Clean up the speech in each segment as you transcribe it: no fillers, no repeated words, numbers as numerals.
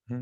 Let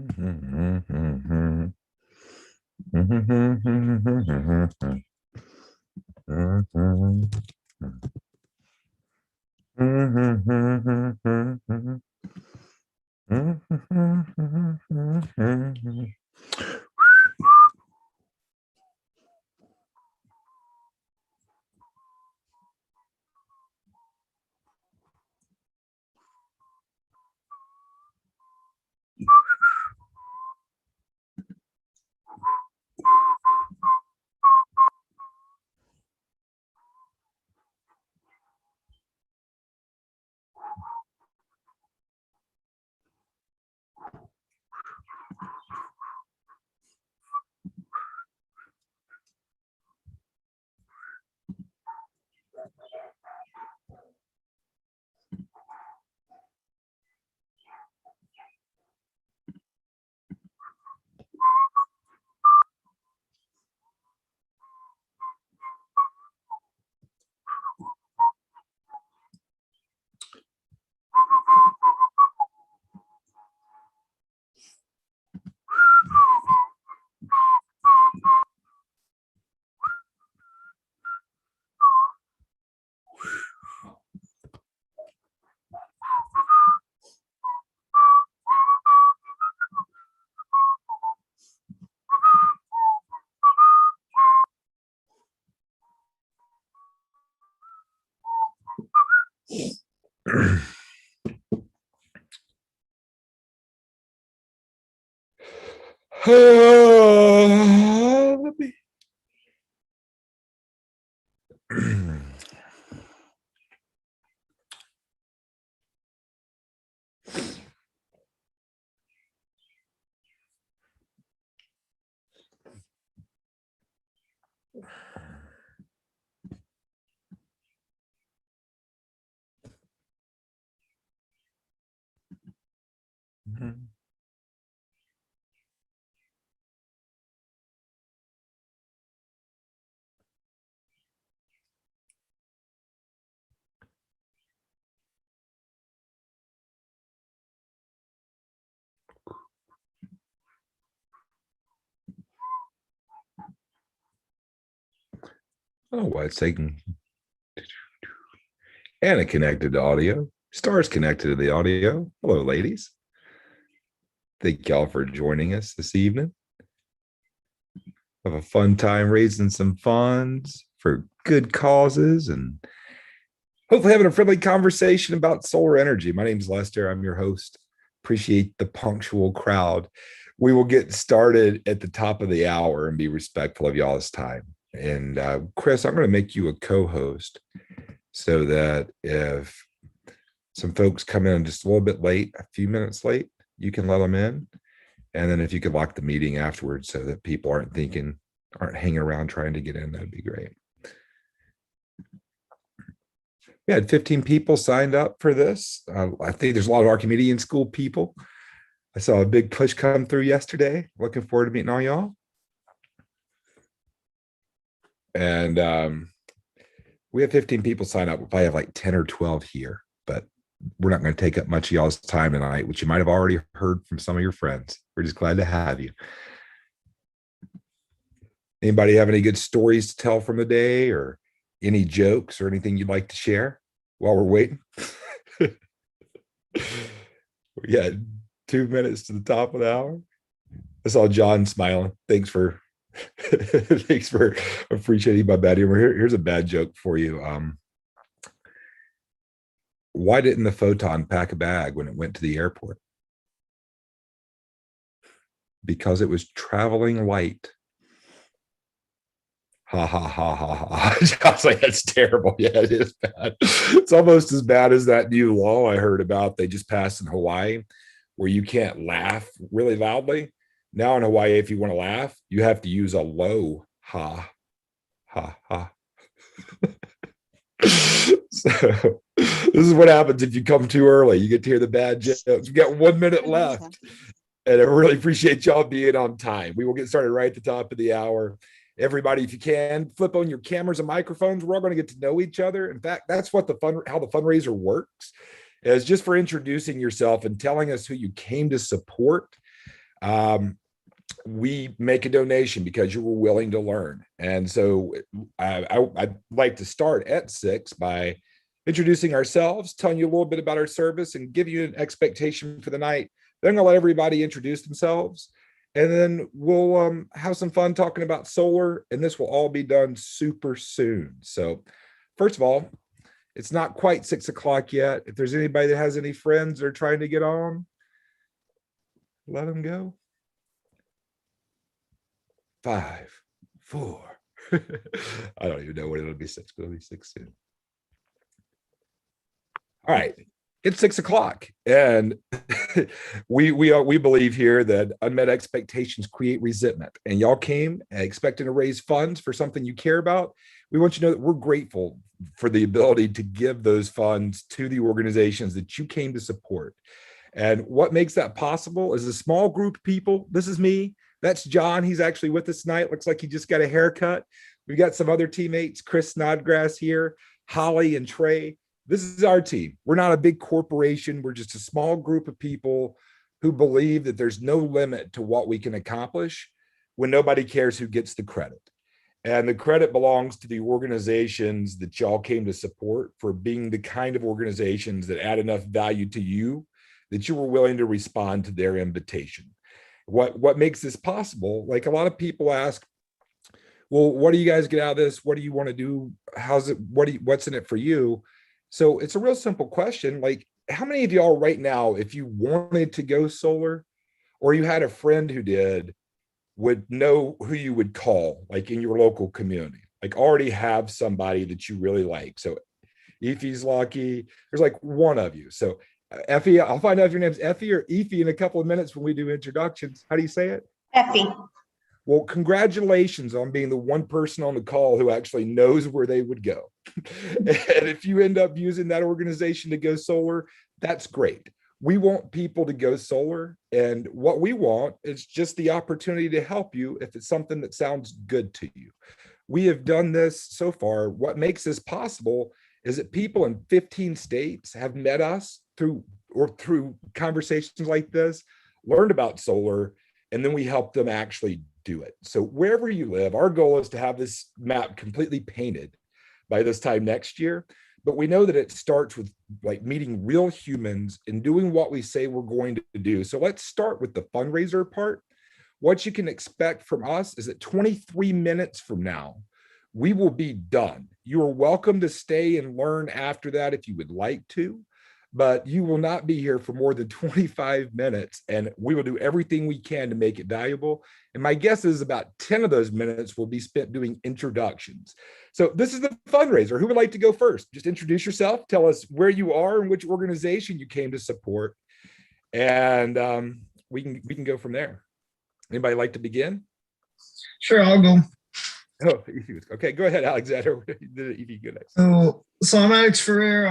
me. Oh, why it's taking Anna connected to audio. Stars connected to the audio. Hello, ladies. Thank y'all for joining us this evening. Have a fun time raising some funds for good causes and hopefully having a friendly conversation about solar energy. My name's Lester. I'm your host. Appreciate the punctual crowd. We will get started at the top of the hour and be respectful of y'all's time. And Chris, I'm going to make you a co-host so that if some folks come in just a little bit late, a few minutes late, you can let them in. And then if you could lock the meeting afterwards so that people aren't hanging around trying to get in, that'd be great. We had 15 people signed up for this. I think there's a lot of Archimedean school people. I saw a big push come through yesterday. Looking forward to meeting all y'all. And we have 15 people sign up. We'll probably have like 10 or 12 here, but we're not going to take up much of y'all's time tonight, which you might have already heard from some of your friends. We're just glad to have you. Anybody have any good stories to tell from the day or any jokes or anything you'd like to share while we're waiting? We got 2 minutes to the top of the hour. I saw John smiling. Thanks for appreciating my bad humor. Here's a bad joke for you. Why didn't the Photon pack a bag when it went to the airport? Because it was traveling light. Ha ha ha ha ha. I was like, that's terrible. Yeah, it is bad. It's almost as bad as that new law I heard about they just passed in Hawaii where you can't laugh really loudly. Now in Hawaii, if you want to laugh, you have to use a low ha ha ha. So this is what happens if you come too early. You get to hear the bad jokes. We got 1 minute left. And I really appreciate y'all being on time. We will get started right at the top of the hour. Everybody, if you can, flip on your cameras and microphones. We're all going to get to know each other. In fact, that's what how the fundraiser works, is just for introducing yourself and telling us who you came to support. We make a donation because you were willing to learn. And so I'd like to start at 6 by introducing ourselves, telling you a little bit about our service, and give you an expectation for the night. Then I'm gonna let everybody introduce themselves, and then we'll have some fun talking about solar, and this will all be done super soon. So first of all, it's not quite 6 o'clock yet. If there's anybody that has any friends that are trying to get on, let them go. 5, 4. I don't even know when it'll be 6, but it'll be 6 soon. All right, it's 6 o'clock, and we believe here that unmet expectations create resentment. And y'all came expecting to raise funds for something you care about. We want you to know that we're grateful for the ability to give those funds to the organizations that you came to support. And what makes that possible is a small group of people. This is me. That's John. He's actually with us tonight. Looks like he just got a haircut. We've got some other teammates, Chris Snodgrass here, Holly and Trey. This is our team. We're not a big corporation. We're just a small group of people who believe that there's no limit to what we can accomplish when nobody cares who gets the credit. And the credit belongs to the organizations that y'all came to support for being the kind of organizations that add enough value to you that you were willing to respond to their invitation. What makes this possible? Like, a lot of people ask, well, what do you guys get out of this? What do you want to do? How's it? What's in it for you? So it's a real simple question. Like, how many of y'all right now, if you wanted to go solar, or you had a friend who did, would know who you would call, like in your local community, like already have somebody that you really like? So Effie's lucky. There's like one of you. So Effie, I'll find out if your name's Effie or Effie in a couple of minutes when we do introductions. How do you say it? Effie. Well, congratulations on being the one person on the call who actually knows where they would go. And if you end up using that organization to go solar, that's great. We want people to go solar, and what we want is just the opportunity to help you if it's something that sounds good to you. We have done this so far. What makes this possible is that people in 15 states have met us through conversations like this, learned about solar, and then we help them actually do it. So wherever you live, our goal is to have this map completely painted by this time next year. But we know that it starts with like meeting real humans and doing what we say we're going to do. So let's start with the fundraiser part. What you can expect from us is that 23 minutes from now, we will be done. You are welcome to stay and learn after that if you would like to, but you will not be here for more than 25 minutes, and we will do everything we can to make it valuable. And my guess is about 10 of those minutes will be spent doing introductions. So this is the fundraiser. Who would like to go first? Just introduce yourself, tell us where you are and which organization you came to support, and we can go from there. Anybody like to begin? Sure, I'll go. Oh, okay, go ahead, Alexander. You go next. So I'm Alex Ferrer.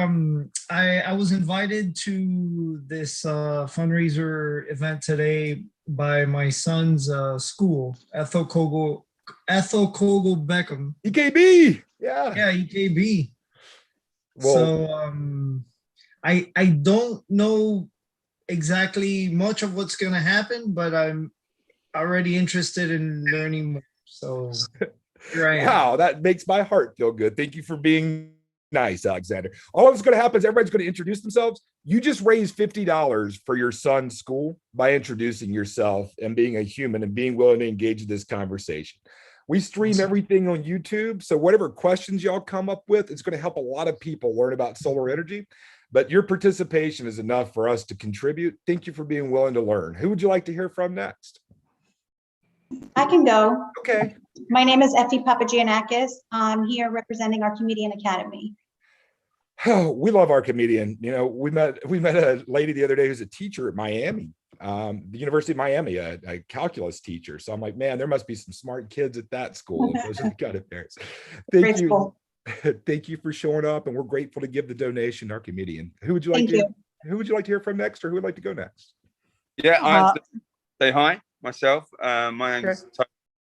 I was invited to this fundraiser event today by my son's school, Ethel Kogel Beckham. EKB, yeah, EKB. Well, so I don't know exactly much of what's going to happen, but I'm already interested in learning more. So here I am. Wow, that makes my heart feel good. Thank you for being nice, Alexander. All that's going to happen is everybody's going to introduce themselves. You just raised $50 for your son's school by introducing yourself and being a human and being willing to engage in this conversation. We stream everything on YouTube, so whatever questions y'all come up with, it's going to help a lot of people learn about solar energy. But your participation is enough for us to contribute. Thank you for being willing to learn. Who would you like to hear from next? I can go. Okay. My name is Effie Papagiannakis. I'm here representing our Comedian Academy. Oh, we love our comedian. You know, we met a lady the other day who's a teacher at Miami, the University of Miami, a calculus teacher. So I'm like, man, there must be some smart kids at that school. Those are the kind of parents. Thank you. Thank you for showing up, and we're grateful to give the donation to our comedian. Who would you like Who would you like to hear from next, or who would like to go next? Yeah, I say hi myself. My name is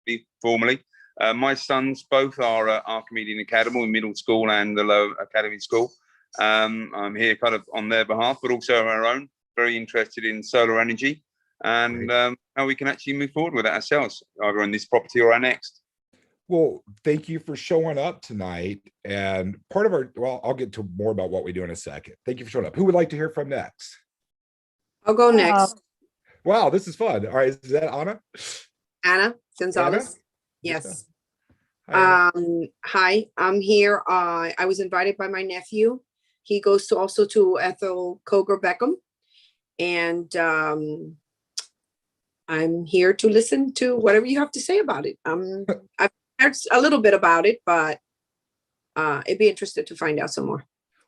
Tony, formally. My sons both are our Comedian Academy, middle school and the low academy school. I'm here kind of on their behalf, but also our own. Very interested in solar energy. and how we can actually move forward with it ourselves, either on this property or our next. Well, thank you for showing up tonight. And part of well, I'll get to more about what we do in a second. Thank you for showing up. Who would like to hear from next? I'll go next. Wow, this is fun. All right, is that Anna? Anna Gonzalez. Anna? Yes. Hi, Anna. Hi, I'm here. I was invited by my nephew. He goes to also to Ethel Koger Beckham. And I'm here to listen to whatever you have to say about it. I've heard a little bit about it, but I'd be interested to find out some more.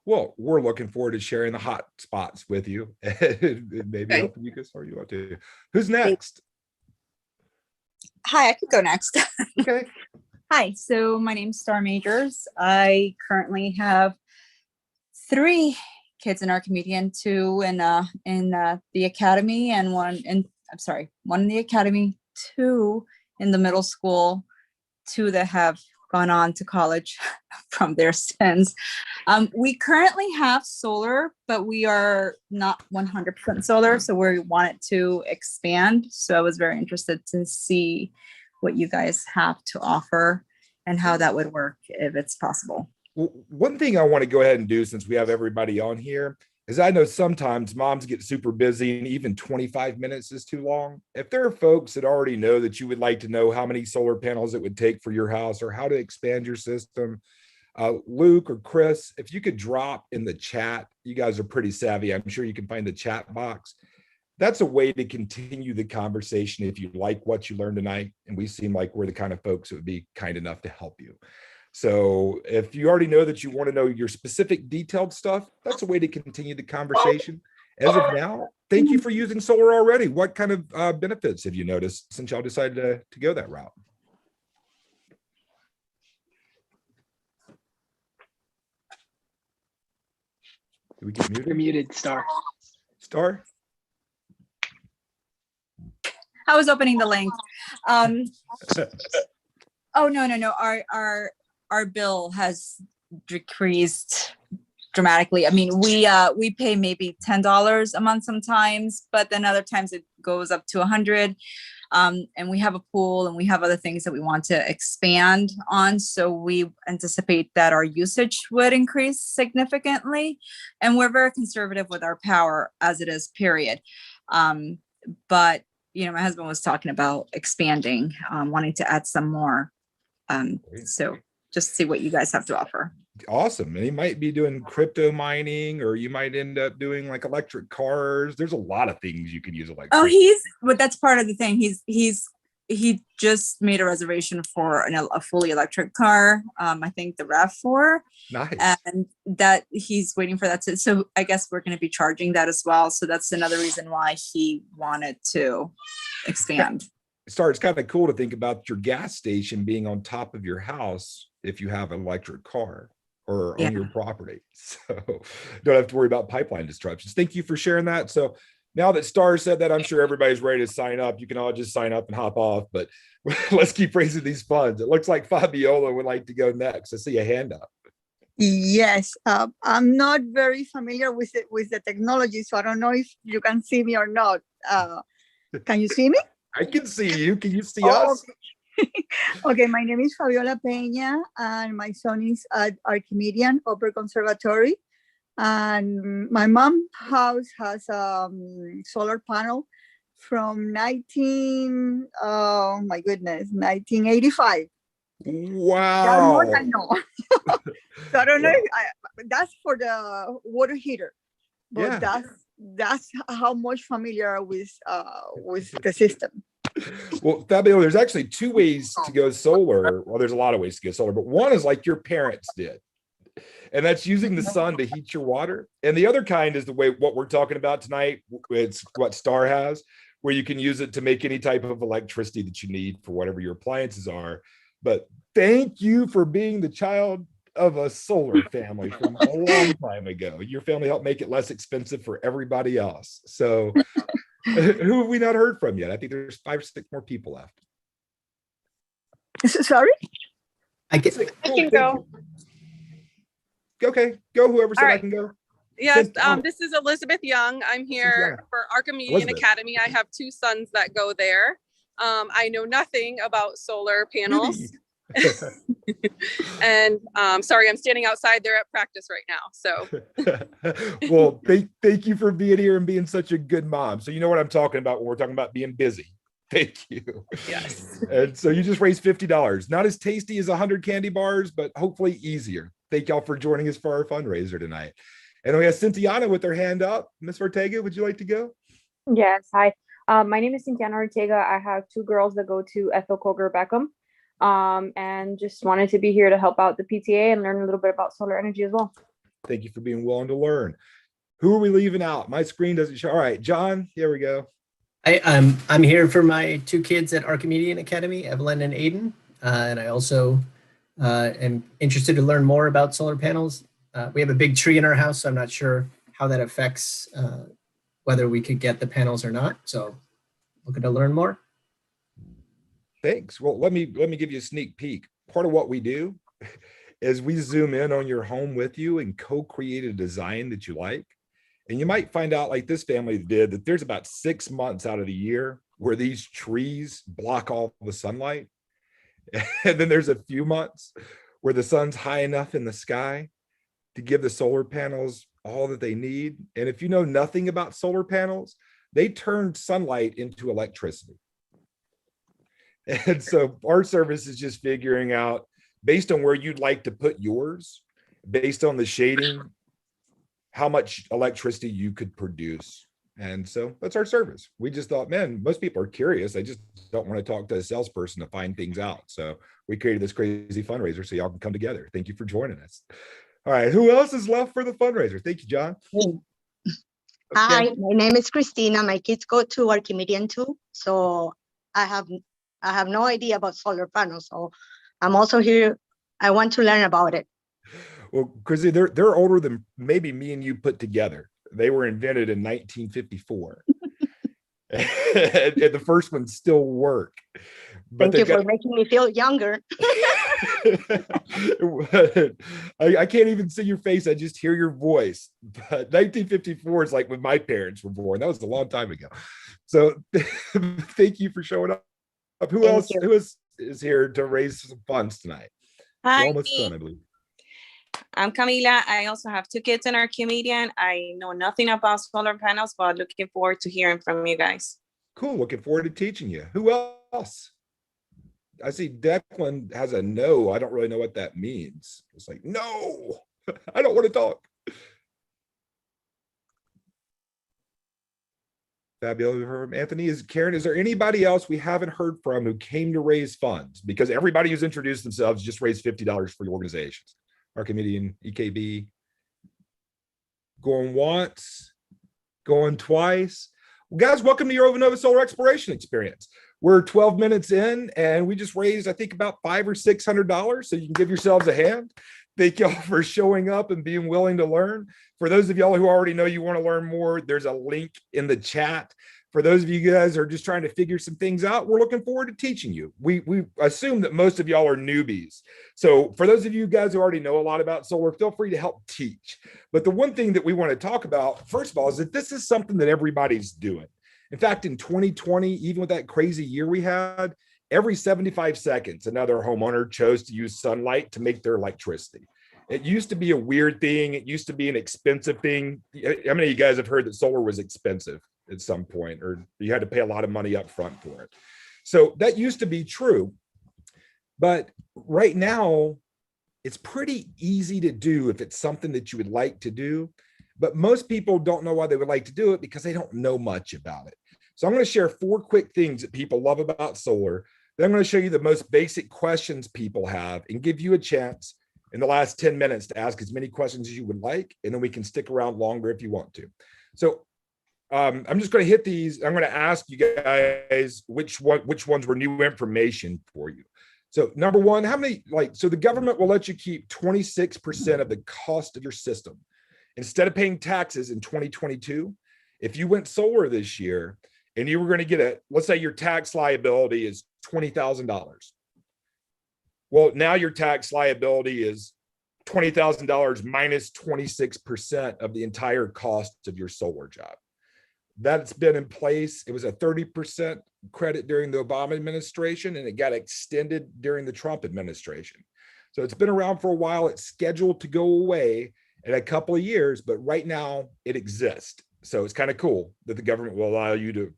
Well, we're looking forward to sharing the hot spots with you and maybe Okay. helping you get started. You want to. Who's next? Hi, I could go next. Okay. Hi, so my name's Star Majors. I currently have 3 kids in our community and 2 in the academy and one in the academy, 2 in the middle school, 2 that have gone on to college from their stints. We currently have solar, but we are not 100% solar, so we wanted to expand. So I was very interested to see what you guys have to offer and how that would work if it's possible. Well, one thing I want to go ahead and do, since we have everybody on here, is I know sometimes moms get super busy and even 25 minutes is too long. If there are folks that already know that you would like to know how many solar panels it would take for your house or how to expand your system, Luke or Chris, if you could drop in the chat, you guys are pretty savvy. I'm sure you can find the chat box. That's a way to continue the conversation if you like what you learned tonight. And we seem like we're the kind of folks that would be kind enough to help you. So if you already know that you want to know your specific detailed stuff, that's a way to continue the conversation. As of now, thank you for using solar already. What kind of benefits have you noticed since y'all decided to go that route? Did we get muted? You're muted, Star. Star? I was opening the link. Oh, no. Our bill has decreased dramatically. I mean, we pay maybe $10 a month sometimes, but then other times it goes up to 100. And we have a pool and we have other things that we want to expand on. So we anticipate that our usage would increase significantly. And we're very conservative with our power as it is, period. But, my husband was talking about expanding, wanting to add some more. So just see what you guys have to offer. Awesome. And he might be doing crypto mining, or you might end up doing like electric cars. There's a lot of things you could use electric. Oh, but that's part of the thing. He just made a reservation for a fully electric car. I think the RAV4. Nice. And that he's waiting for that. So I guess we're going to be charging that as well. So that's another reason why he wanted to expand. Star, it's kind of cool to think about your gas station being on top of your house if you have an electric car or on your property. So don't have to worry about pipeline disruptions. Thank you for sharing that. So now that Star said that, I'm sure everybody's ready to sign up. You can all just sign up and hop off, but let's keep raising these funds. It looks like Fabiola would like to go next. I see a hand up. Yes, I'm not very familiar with the technology, so I don't know if you can see me or not. Can you see me? I can see you. Can you see us? Okay. Okay, my name is Fabiola Peña, and my son is at Archimedean Upper Conservatory. And my mom's house has a solar panel from 1985. Wow. That's what I know. So I don't know. That's for the water heater, but that's how much familiar with the system. Well, Fabio, there's actually 2 ways to go solar. Well, there's a lot of ways to go solar, but one is like your parents did. And that's using the sun to heat your water. And the other kind is the way what we're talking about tonight. It's what Star has, where you can use it to make any type of electricity that you need for whatever your appliances are. But thank you for being the child of a solar family from a long time ago. Your family helped make it less expensive for everybody else. So who have we not heard from yet? I think there's 5 or 6 more people left. Sorry? I Cool, can go. Okay, go whoever said All I right. can go. Yes, Oh, this is Elizabeth Young. I'm here Young. for Archimedes Elizabeth. Academy. I have 2 sons that go there. I know nothing about solar panels. And sorry, I'm standing outside. They're at practice right now. So Well, thank you for being here and being such a good mom. So you know what I'm talking about when we're talking about being busy. Thank you. yes. And so you just raised $50. Not as tasty as 100 candy bars, but hopefully easier. Thank y'all for joining us for our fundraiser tonight. And then we have Cynthiana with her hand up. Miss Ortega, would you like to go? Yes, hi. My name is Cynthiana Ortega. I have 2 girls that go to Ethel Coger Beckham, and just wanted to be here to help out the PTA and learn a little bit about solar energy as well. Thank you for being willing to learn. Who are we leaving out? My screen doesn't show. All right, John, here we go. I'm here for my 2 kids at Archimedes Academy, Evelyn and Aiden, and I also am interested to learn more about solar panels. We have a big tree in our house, so I'm not sure how that affects whether we could get the panels or not. So looking to learn more. Thanks. Well, let me give you a sneak peek. Part of what we do is we zoom in on your home with you and co-create a design that you like. And you might find out, like this family did, that there's about 6 months out of the year where these trees block all the sunlight. And then there's a few months where the sun's high enough in the sky to give the solar panels all that they need. And if you know nothing about solar panels, they turn sunlight into electricity. And so our service is just figuring out, based on where you'd like to put yours, based on the shading, how much electricity you could produce. And so that's our service. We just thought, man, most people are curious. They just don't want to talk to a salesperson to find things out. So we created this crazy fundraiser so y'all can come together. Thank you for joining us. All right, who else is left for the fundraiser? Thank you, John. Hi, my name is Christina. My kids go to Archimedes too. So I have no idea about solar panels. So I'm also here. I want to learn about it. Well, Chrissy, they're older than maybe me and you put together. They were invented in 1954. And the first ones still work. But Thank you for making me feel younger. I can't even see your face. I just hear your voice. But 1954 is like when my parents were born. That was a long time ago. So thank you for showing up. Who else is here to raise some funds tonight? Hi, We're almost done, I believe. I'm Camila. I also have 2 kids in Archimedes. I know nothing about solar panels, but looking forward to hearing from you guys. Cool. Looking forward to teaching you. Who else? I see Declan has a no. I don't really know what that means. It's like, no, I don't want to talk. Fabulous. Anthony, Karen, is there anybody else we haven't heard from who came to raise funds? Because everybody who's introduced themselves just raised $50 for your organizations. Archimedes, EKB. Going once, going twice. Well, guys, welcome to your Ovanova Solar Exploration Experience. We're 12 minutes in and we just raised, I think, about $500 or $600. So you can give yourselves a hand. Thank y'all for showing up and being willing to learn. For those of y'all who already know you want to learn more, there's a link in the chat. For those of you guys who are just trying to figure some things out, we're looking forward to teaching you. We assume that most of y'all are newbies. So for those of you guys who already know a lot about solar, feel free to help teach. But the one thing that we want to talk about, first of all, is that this is something that everybody's doing. In fact, in 2020, even with that crazy year we had, every 75 seconds, another homeowner chose to use sunlight to make their electricity. It used to be a weird thing. It used to be an expensive thing. How many of you guys have heard that solar was expensive at some point, or you had to pay a lot of money up front for it? So that used to be true. But right now, it's pretty easy to do if it's something that you would like to do. But most people don't know why they would like to do it because they don't know much about it. So I'm going to share 4 quick things that people love about solar. Then I'm going to show you the most basic questions people have and give you a chance in the last 10 minutes to ask as many questions as you would like, and then we can stick around longer if you want to. So I'm just going to hit these. I'm going to ask you guys which ones were new information for you. So number one, so the government will let you keep 26% of the cost of your system. Instead of paying taxes in 2022, if you went solar this year and you were going to get let's say your tax liability is, $20,000. Well, now your tax liability is $20,000 minus 26% of the entire cost of your solar job. That's been in place. It was a 30% credit during the Obama administration, and it got extended during the Trump administration. So it's been around for a while. It's scheduled to go away in a couple of years, but right now it exists. So it's kind of cool that the government will allow you to,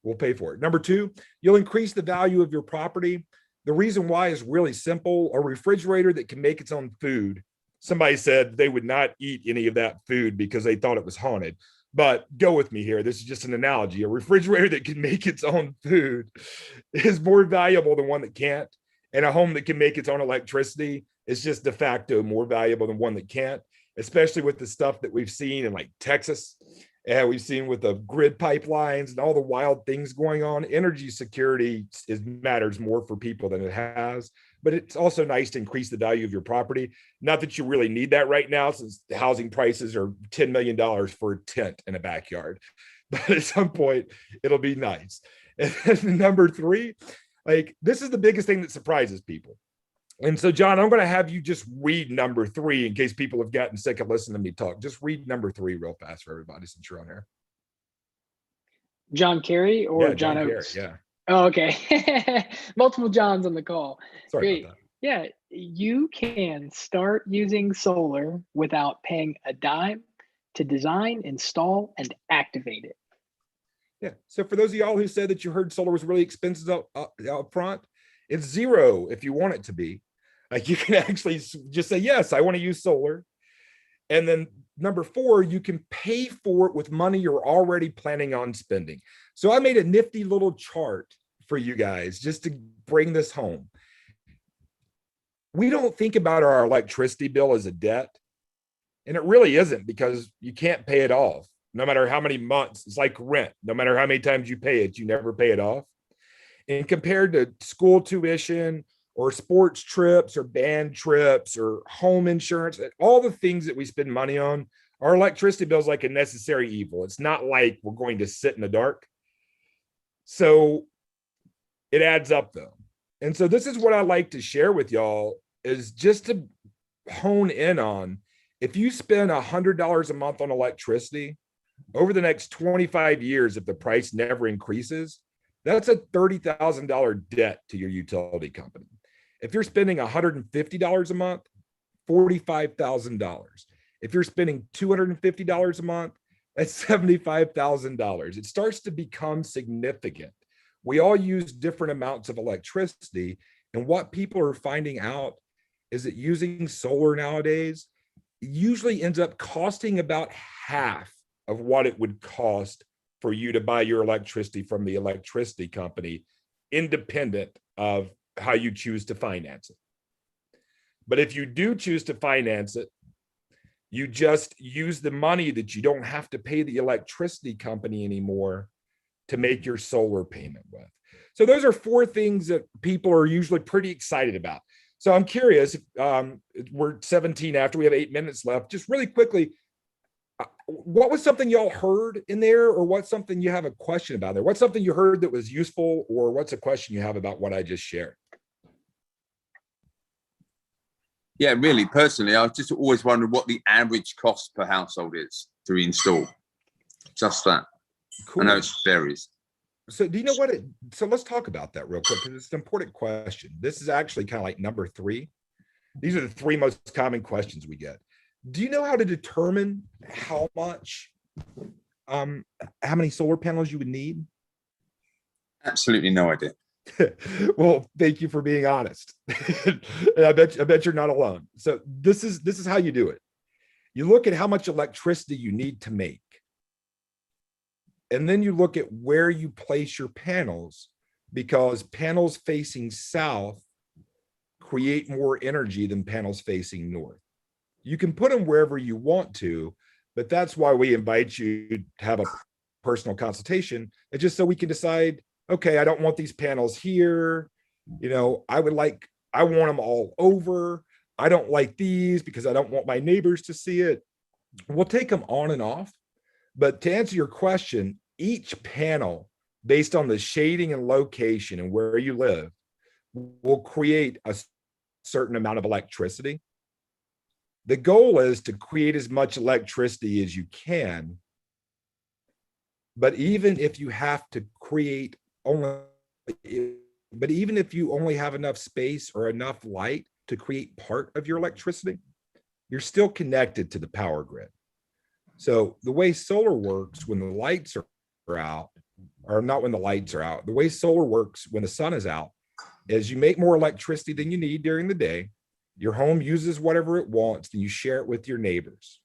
will pay for it. Number two, you'll increase the value of your property. The reason why is really simple. A refrigerator that can make its own food. Somebody said they would not eat any of that food because they thought it was haunted. But go with me here. This is just an analogy. A refrigerator that can make its own food is more valuable than one that can't. And a home that can make its own electricity is just de facto more valuable than one that can't, especially with the stuff that we've seen in like Texas. And we've seen with the grid pipelines and all the wild things going on. Energy security matters more for people than it has. But it's also nice to increase the value of your property. Not that you really need that right now, since the housing prices are $10 million for a tent in a backyard. But at some point, it'll be nice. And then number three, like this is the biggest thing that surprises people. And so, John, I'm going to have you just read number three in case people have gotten sick of listening to me talk. Just read number three real fast for everybody since you're on here. John Kerry or Yeah, John Kerry, Oates? yeah. Oh, okay. Multiple Johns on the call. Sorry Great. about that. Yeah, you can start using solar without paying a dime to design, install, and activate it. Yeah. So for those of y'all who said that you heard solar was really expensive up front, it's zero if you want it to be. Like you can actually just say, yes, I want to use solar. And then number four, you can pay for it with money you're already planning on spending. So I made a nifty little chart for you guys just to bring this home. We don't think about our electricity bill as a debt. And it really isn't, because you can't pay it off. No matter how many months, it's like rent. No matter how many times you pay it, you never pay it off. And compared to school tuition or sports trips or band trips or home insurance, all the things that we spend money on, our electricity bill is like a necessary evil. It's not like we're going to sit in the dark. So it adds up though. And so this is what I like to share with y'all, is just to hone in on, if you spend $100 a month on electricity over the next 25 years, if the price never increases, that's a $30,000 debt to your utility company. If you're spending $150 a month, $45,000. If you're spending $250 a month, that's $75,000. It starts to become significant. We all use different amounts of electricity. And what people are finding out is that using solar nowadays usually ends up costing about half of what it would cost for you to buy your electricity from the electricity company, independent of how you choose to finance it. But if you do choose to finance it, you just use the money that you don't have to pay the electricity company anymore to make your solar payment with. So those are four things that people are usually pretty excited about. So I'm curious, we're 17 after, we have 8 minutes left. Just really quickly, what was something y'all heard in there, or what's something you have a question about there? What's something you heard that was useful, or what's a question you have about what I just shared? Yeah, really, personally, I just always wondered what the average cost per household is to install. Just that. Cool. I know it varies. So do you know what so let's talk about that real quick, because it's an important question. This is actually kind of like number three. These are the three most common questions we get. Do you know how to determine how many solar panels you would need? Absolutely no idea. Well, thank you for being honest. I bet you're not alone. So this is how you do it. You look at how much electricity you need to make. And then you look at where you place your panels, because panels facing south create more energy than panels facing north. You can put them wherever you want to, but that's why we invite you to have a personal consultation. It's just so we can decide, okay, I don't want these panels here. You know, I want them all over. I don't like these because I don't want my neighbors to see it. We'll take them on and off. But to answer your question, each panel, based on the shading and location and where you live, will create a certain amount of electricity. The goal is to create as much electricity as you can. But even if you have to create only, but even if you only have enough space or enough light to create part of your electricity, you're still connected to the power grid. So the way solar works when the lights are out, or not when the lights are out, the way solar works when the sun is out is you make more electricity than you need during the day. Your home uses whatever it wants, and you share it with your neighbors.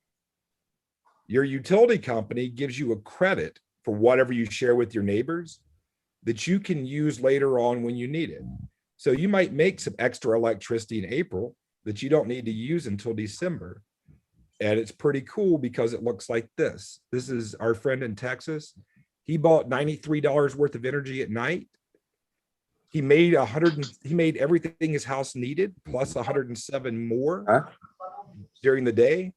Your utility company gives you a credit for whatever you share with your neighbors that you can use later on when you need it. So you might make some extra electricity in April that you don't need to use until December. And it's pretty cool because it looks like this. This is our friend in Texas. He bought $93 worth of energy at night. He made he made everything his house needed, plus 107 more during the day.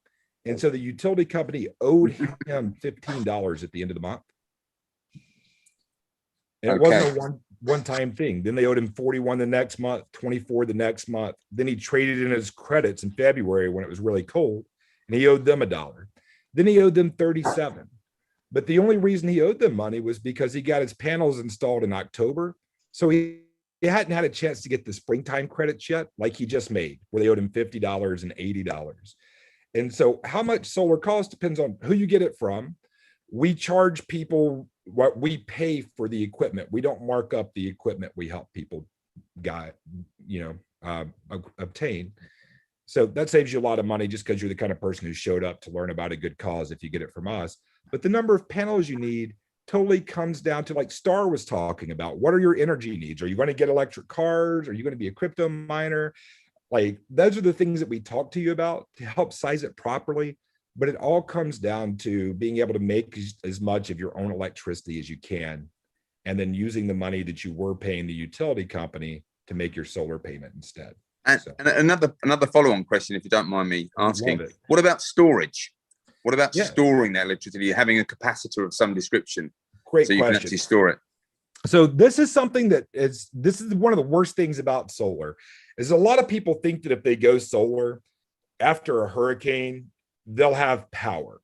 And so the utility company owed him $15 at the end of the month. And it wasn't a one-time thing. Then they owed him 41 the next month, 24 the next month. Then he traded in his credits in February when it was really cold, and he owed them $1. Then he owed them 37. But the only reason he owed them money was because he got his panels installed in October. So he hadn't had a chance to get the springtime credits yet, like he just made, where they owed him $50 and $80. And so how much solar costs depends on who you get it from. We charge people what we pay for the equipment. We don't mark up the equipment we help people obtain. So that saves you a lot of money just because you're the kind of person who showed up to learn about a good cause if you get it from us. But the number of panels you need totally comes down to, like Star was talking about, what are your energy needs? Are you going to get electric cars? Are you going to be a crypto miner? Like, those are the things that we talk to you about to help size it properly. But it all comes down to being able to make as much of your own electricity as you can, and then using the money that you were paying the utility company to make your solar payment instead. And another follow-on question, if you don't mind me asking, what about storage? What about storing that electricity, having a capacitor of some description? Great so you question. can actually store it. So this is something this is one of the worst things about solar, is a lot of people think that if they go solar after a hurricane, they'll have power.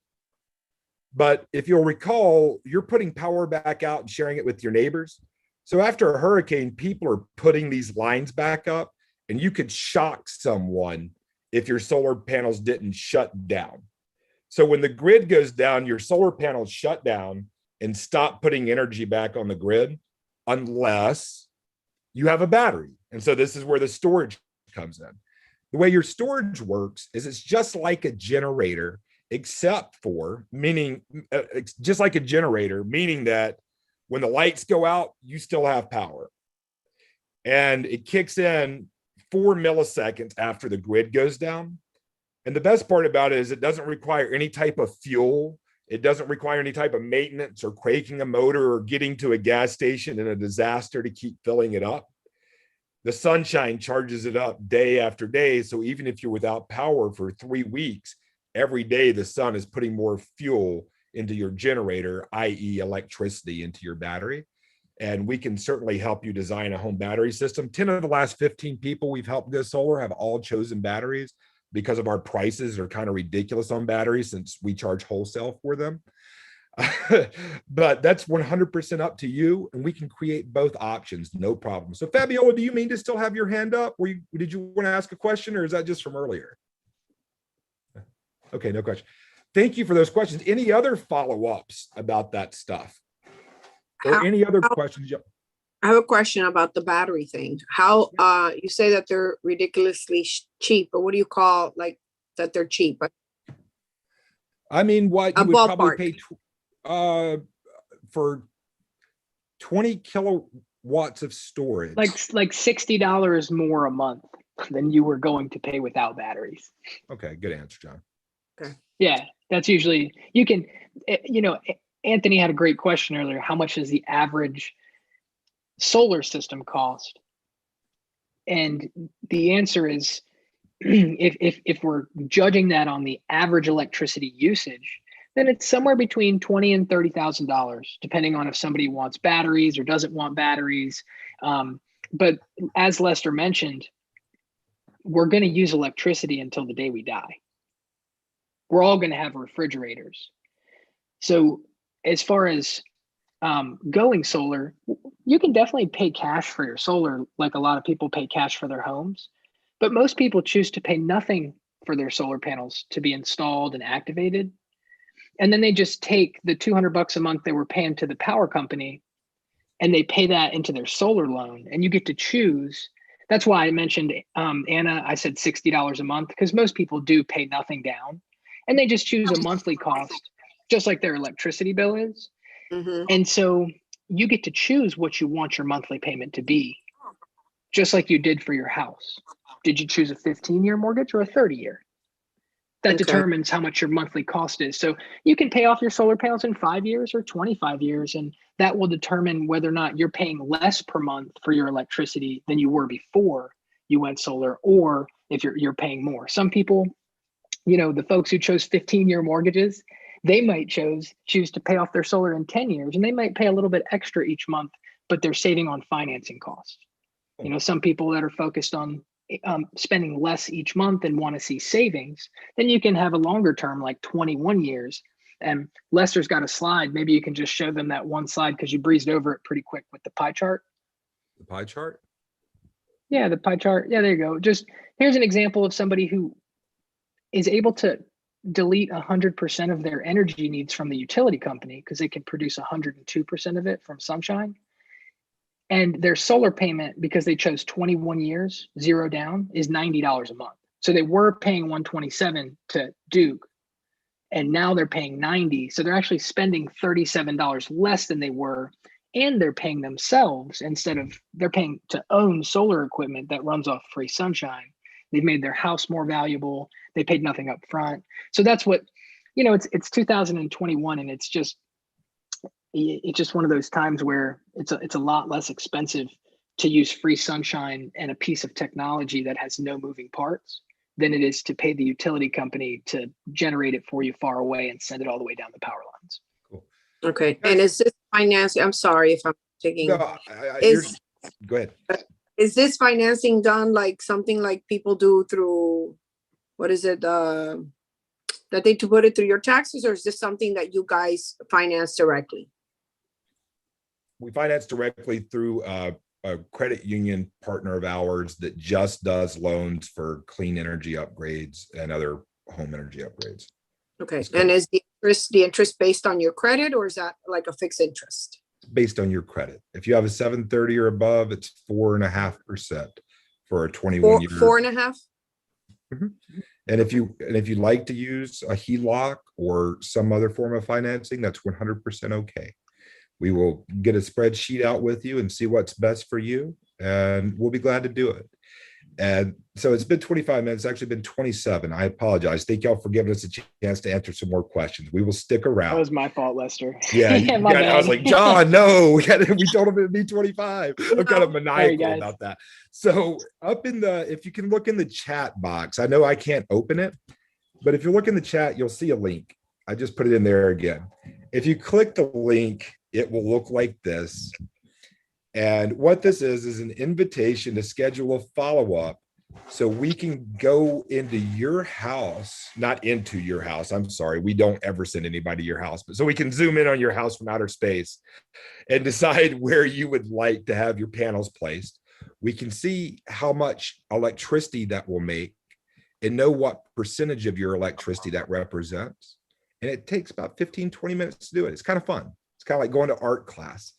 But if you'll recall, you're putting power back out and sharing it with your neighbors. So after a hurricane, people are putting these lines back up, and you could shock someone if your solar panels didn't shut down. So when the grid goes down, your solar panels shut down and stop putting energy back on the grid unless you have a battery. And so this is where the storage comes in. The way your storage works is it's just like a generator, except for just like a generator, meaning that when the lights go out, you still have power. And it kicks in 4 milliseconds after the grid goes down. And the best part about it is it doesn't require any type of fuel. It doesn't require any type of maintenance or cranking a motor or getting to a gas station in a disaster to keep filling it up. The sunshine charges it up day after day. So even if you're without power for 3 weeks, every day the sun is putting more fuel into your generator, i.e. electricity into your battery. And we can certainly help you design a home battery system. 10 of the last 15 people we've helped go solar have all chosen batteries, because of our prices are kind of ridiculous on batteries since we charge wholesale for them. But that's 100% up to you, and we can create both options, no problem. So Fabiola, do you mean to still have your hand up? Did you want to ask a question, or is that just from earlier? Okay, no question. Thank you for those questions. Any other follow-ups about that stuff? Or any other questions? I have a question about the battery thing. How you say that they're ridiculously cheap, but what do you call like that they're cheap? I mean, what you would probably pay for 20 kilowatts of storage. Like $60 more a month than you were going to pay without batteries. Okay, good answer, John. Okay. Yeah, that's usually, you can, Anthony had a great question earlier. How much does the average solar system cost? And the answer is, if we're judging that on the average electricity usage, then it's somewhere between $20,000 and $30,000, depending on if somebody wants batteries or doesn't want batteries. But as Lester mentioned, we're going to use electricity until the day we die. we're all going to have refrigerators. So as far as going solar, you can definitely pay cash for your solar, like a lot of people pay cash for their homes, but most people choose to pay nothing for their solar panels to be installed and activated. And then they just take the $200 a month they were paying to the power company and they pay that into their solar loan, and you get to choose. That's why I mentioned, Anna, I said $60 a month, because most people do pay nothing down and they just choose a monthly cost, just like their electricity bill is. And so you get to choose what you want your monthly payment to be, just like you did for your house. Did you choose a 15-year mortgage or a 30-year? That determines how much your monthly cost is. So you can pay off your solar panels in 5 years or 25 years, and that will determine whether or not you're paying less per month for your electricity than you were before you went solar, or if you're paying more. Some people, you know, the folks who chose 15-year mortgages, they might choose to pay off their solar in 10 years, and they might pay a little bit extra each month, but they're saving on financing costs. You know, some people that are focused on spending less each month and want to see savings, then you can have a longer term, like 21 years. And Lester's got a slide. Maybe you can just show them that one slide, because you breezed over it pretty quick with the pie chart. The pie chart? Yeah, the pie chart. Yeah, there you go. Just here's an example of somebody who is able to delete 100% of their energy needs from the utility company, because they can produce 102% of it from sunshine. And their solar payment, because they chose 21 years, 0 down, is $90 a month. So they were paying 127 to Duke, and now they're paying 90. So they're actually spending $37 less than they were, and they're paying themselves instead of, they're paying to own solar equipment that runs off free sunshine. They've made their house more valuable. They paid nothing up front. So that's what, you know, it's 2021, and it's just one of those times where it's a lot less expensive to use free sunshine and a piece of technology that has no moving parts than it is to pay the utility company to generate it for you far away and send it all the way down the power lines. Cool. Okay. And is this financing? I'm sorry if I'm taking. No, go ahead. Is this financing done like something like people do through, what is it? That they to put it through your taxes, or is this something that you guys finance directly? We finance directly through a credit union partner of ours that just does loans for clean energy upgrades and other home energy upgrades. Okay. And is the interest based on your credit, or is that like a fixed interest? Based on your credit. If you have a 730 or above, it's 4.5% for a 21 year. 4.5%? Mm-hmm. And if you like to use a HELOC or some other form of financing, that's 100% okay. We will get a spreadsheet out with you and see what's best for you, and we'll be glad to do it. And so it's been 25 minutes, actually been 27. I apologize. Thank y'all for giving us a chance to answer some more questions. We will stick around. That was my fault, Lester. Yeah, I was like, John, no, we told him it'd be 25. I'm kind of maniacal Sorry, about that. So up in if you can look in the chat box, I know I can't open it, but if you look in the chat, you'll see a link. I just put it in there again. If you click the link, it will look like this. And what this is an invitation to schedule a follow-up so we can go into your house, not into your house. I'm sorry. We don't ever send anybody to your house, but so we can zoom in on your house from outer space and decide where you would like to have your panels placed. We can see how much electricity that will make and know what percentage of your electricity that represents. And it takes about 15, 20 minutes to do it. It's kind of fun. It's kind of like going to art class.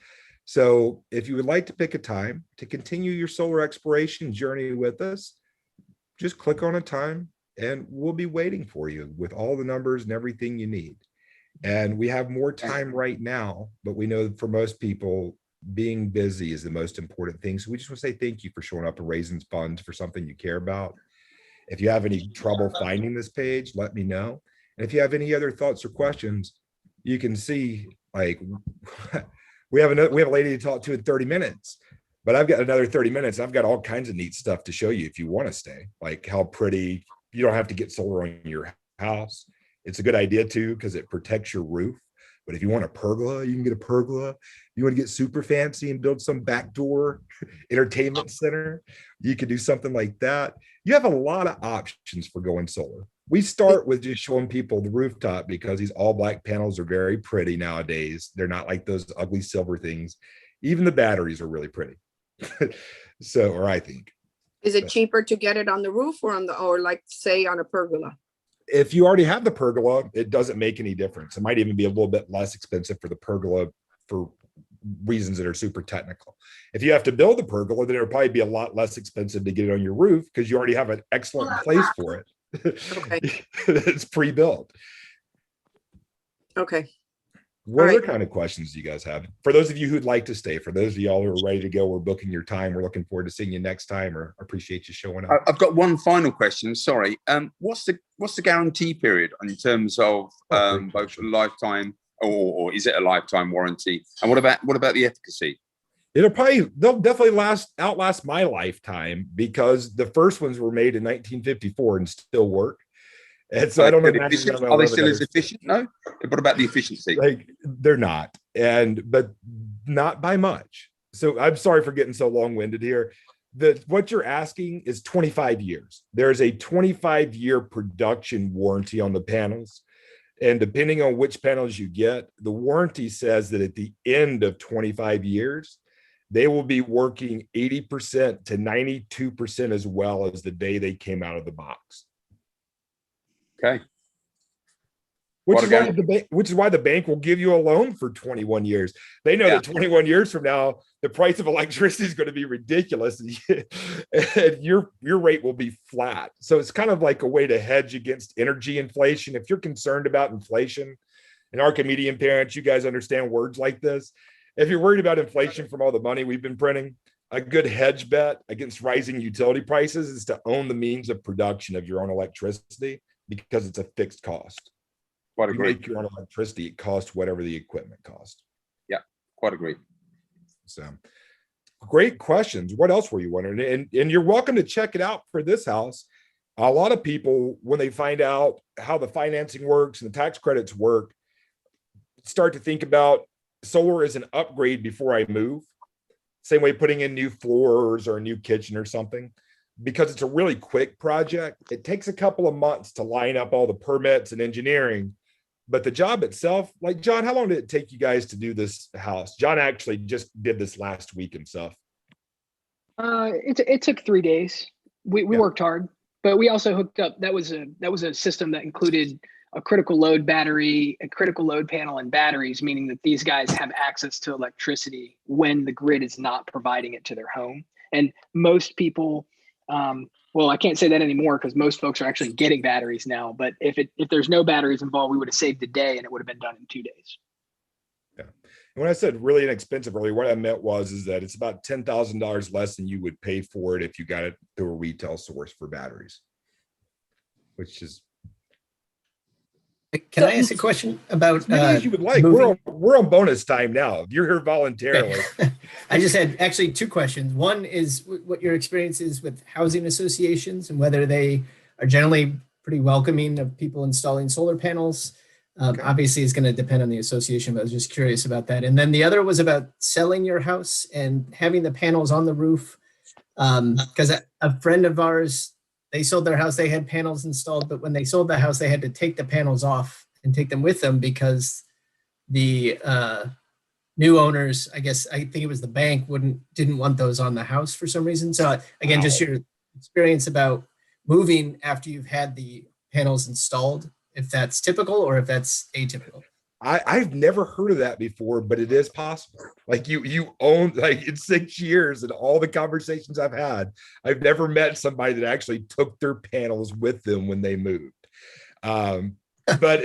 So if you would like to pick a time to continue your solar exploration journey with us, just click on a time and we'll be waiting for you with all the numbers and everything you need. And we have more time right now, but we know for most people, being busy is the most important thing. So we just want to say thank you for showing up and raising funds for something you care about. If you have any trouble finding this page, let me know. And if you have any other thoughts or questions, you can see, like, we have a lady to talk to in 30 minutes, but I've got another 30 minutes. I've got all kinds of neat stuff to show you if you want to stay, like how pretty, you don't have to get solar on your house. It's a good idea too, because it protects your roof. But if you want a pergola, you can get a pergola. You want to get super fancy and build some backdoor entertainment center, you could do something like that. you have a lot of options for going solar. We start with just showing people the rooftop because these all black panels are very pretty nowadays. They're not like those ugly silver things. Even the batteries are really pretty. So, or I think. Is it cheaper to get it on the roof or or like say on a pergola? If you already have the pergola, it doesn't make any difference. It might even be a little bit less expensive for the pergola for reasons that are super technical. If you have to build the pergola, then it'll probably be a lot less expensive to get it on your roof because you already have an excellent place for it. Okay. It's pre-built. Okay. What All other right. kind of questions do you guys have? For those of you who'd like to stay, for those of y'all who are ready to go, we're booking your time. We're looking forward to seeing you next time, or appreciate you showing up. I've got one final question. Sorry. What's the guarantee period in terms of both lifetime or is it a lifetime warranty? And what about the efficacy? They'll definitely outlast my lifetime because the first ones were made in 1954 and still work. And so I don't imagine. Are they still as efficient? No. What about the efficiency? Like they're not, but not by much. So I'm sorry for getting so long-winded here. What you're asking is 25 years. There's a 25-year production warranty on the panels. And depending on which panels you get, the warranty says that at the end of 25 years, they will be working 80% to 92% as well as the day they came out of the box. Okay. Which is why the bank will give you a loan for 21 years. They know that 21 years from now, the price of electricity is going to be ridiculous, and your rate will be flat. So it's kind of like a way to hedge against energy inflation. If you're concerned about inflation, and Archimedean parents, you guys understand words like this. If you're worried about inflation from all the money we've been printing, a good hedge bet against rising utility prices is to own the means of production of your own electricity because it's a fixed cost. Quite you agree. make your own electricity, it costs whatever the equipment costs. Yeah, quite agree. So great questions. What else were you wondering? And you're welcome to check it out for this house. A lot of people, when they find out how the financing works and the tax credits work, start to think about solar as an upgrade before I move. Same way putting in new floors or a new kitchen or something. Because it's a really quick project, it takes a couple of months to line up all the permits and engineering. But the job itself, like John, how long did it take you guys to do this house? John actually just did this last week himself. It took 3 days. We worked hard, but we also hooked up. That was a system that included a critical load battery, a critical load panel, and batteries, meaning that these guys have access to electricity when the grid is not providing it to their home. And most people, well, I can't say that anymore because most folks are actually getting batteries now. But if there's no batteries involved, we would have saved a day and it would have been done in 2 days. Yeah. And when I said really inexpensive earlier, what I meant is that it's about $10,000 less than you would pay for it if you got it through a retail source for batteries, which is. Can I ask a question about as many as you would like? We're on bonus time now. You're here voluntarily. Okay. I just had actually 2 questions. One is what your experience is with housing associations and whether they are generally pretty welcoming of people installing solar panels. Obviously, it's going to depend on the association, but I was just curious about that. And then the other was about selling your house and having the panels on the roof. Because a friend of ours, they sold their house, they had panels installed, but when they sold the house, they had to take the panels off and take them with them because the new owners, I think it was the bank, didn't want those on the house for some reason. So again, just your experience about moving after you've had the panels installed, if that's typical or if that's atypical. I've never heard of that before, but it is possible. Like you own, like in 6 years and all the conversations I've had, I've never met somebody that actually took their panels with them when they moved. But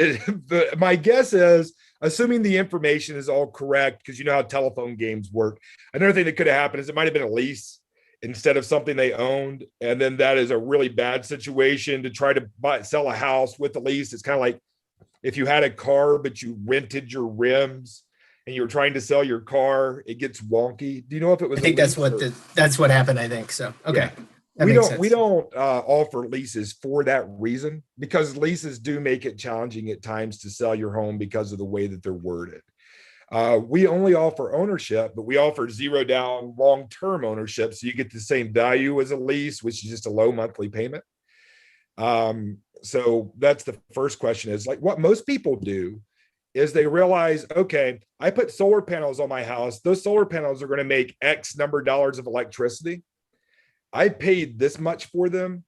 my guess is, assuming the information is all correct, because you know how telephone games work, another thing that could have happened is it might have been a lease instead of something they owned. And then that is a really bad situation to try to sell a house with a lease. It's kind of like if you had a car, but you rented your rims and you were trying to sell your car, it gets wonky. Do you know if it was? I think that's what happened. I think so. Okay. Yeah. We don't offer leases for that reason, because leases do make it challenging at times to sell your home because of the way that they're worded. We only offer ownership, but we offer 0 down long-term ownership. So you get the same value as a lease, which is just a low monthly payment. So that's the first question, is like what most people do is they realize, okay, I put solar panels on my house. Those solar panels are going to make X number of dollars of electricity. I paid this much for them.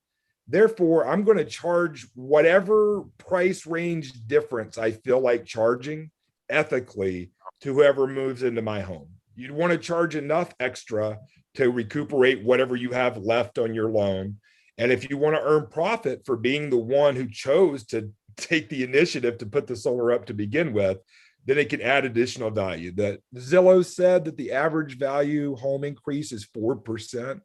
Therefore, I'm going to charge whatever price range difference I feel like charging ethically to whoever moves into my home. You'd want to charge enough extra to recuperate whatever you have left on your loan. And if you want to earn profit for being the one who chose to take the initiative to put the solar up to begin with, then it can add additional value. That Zillow said that the average value home increase is 4%,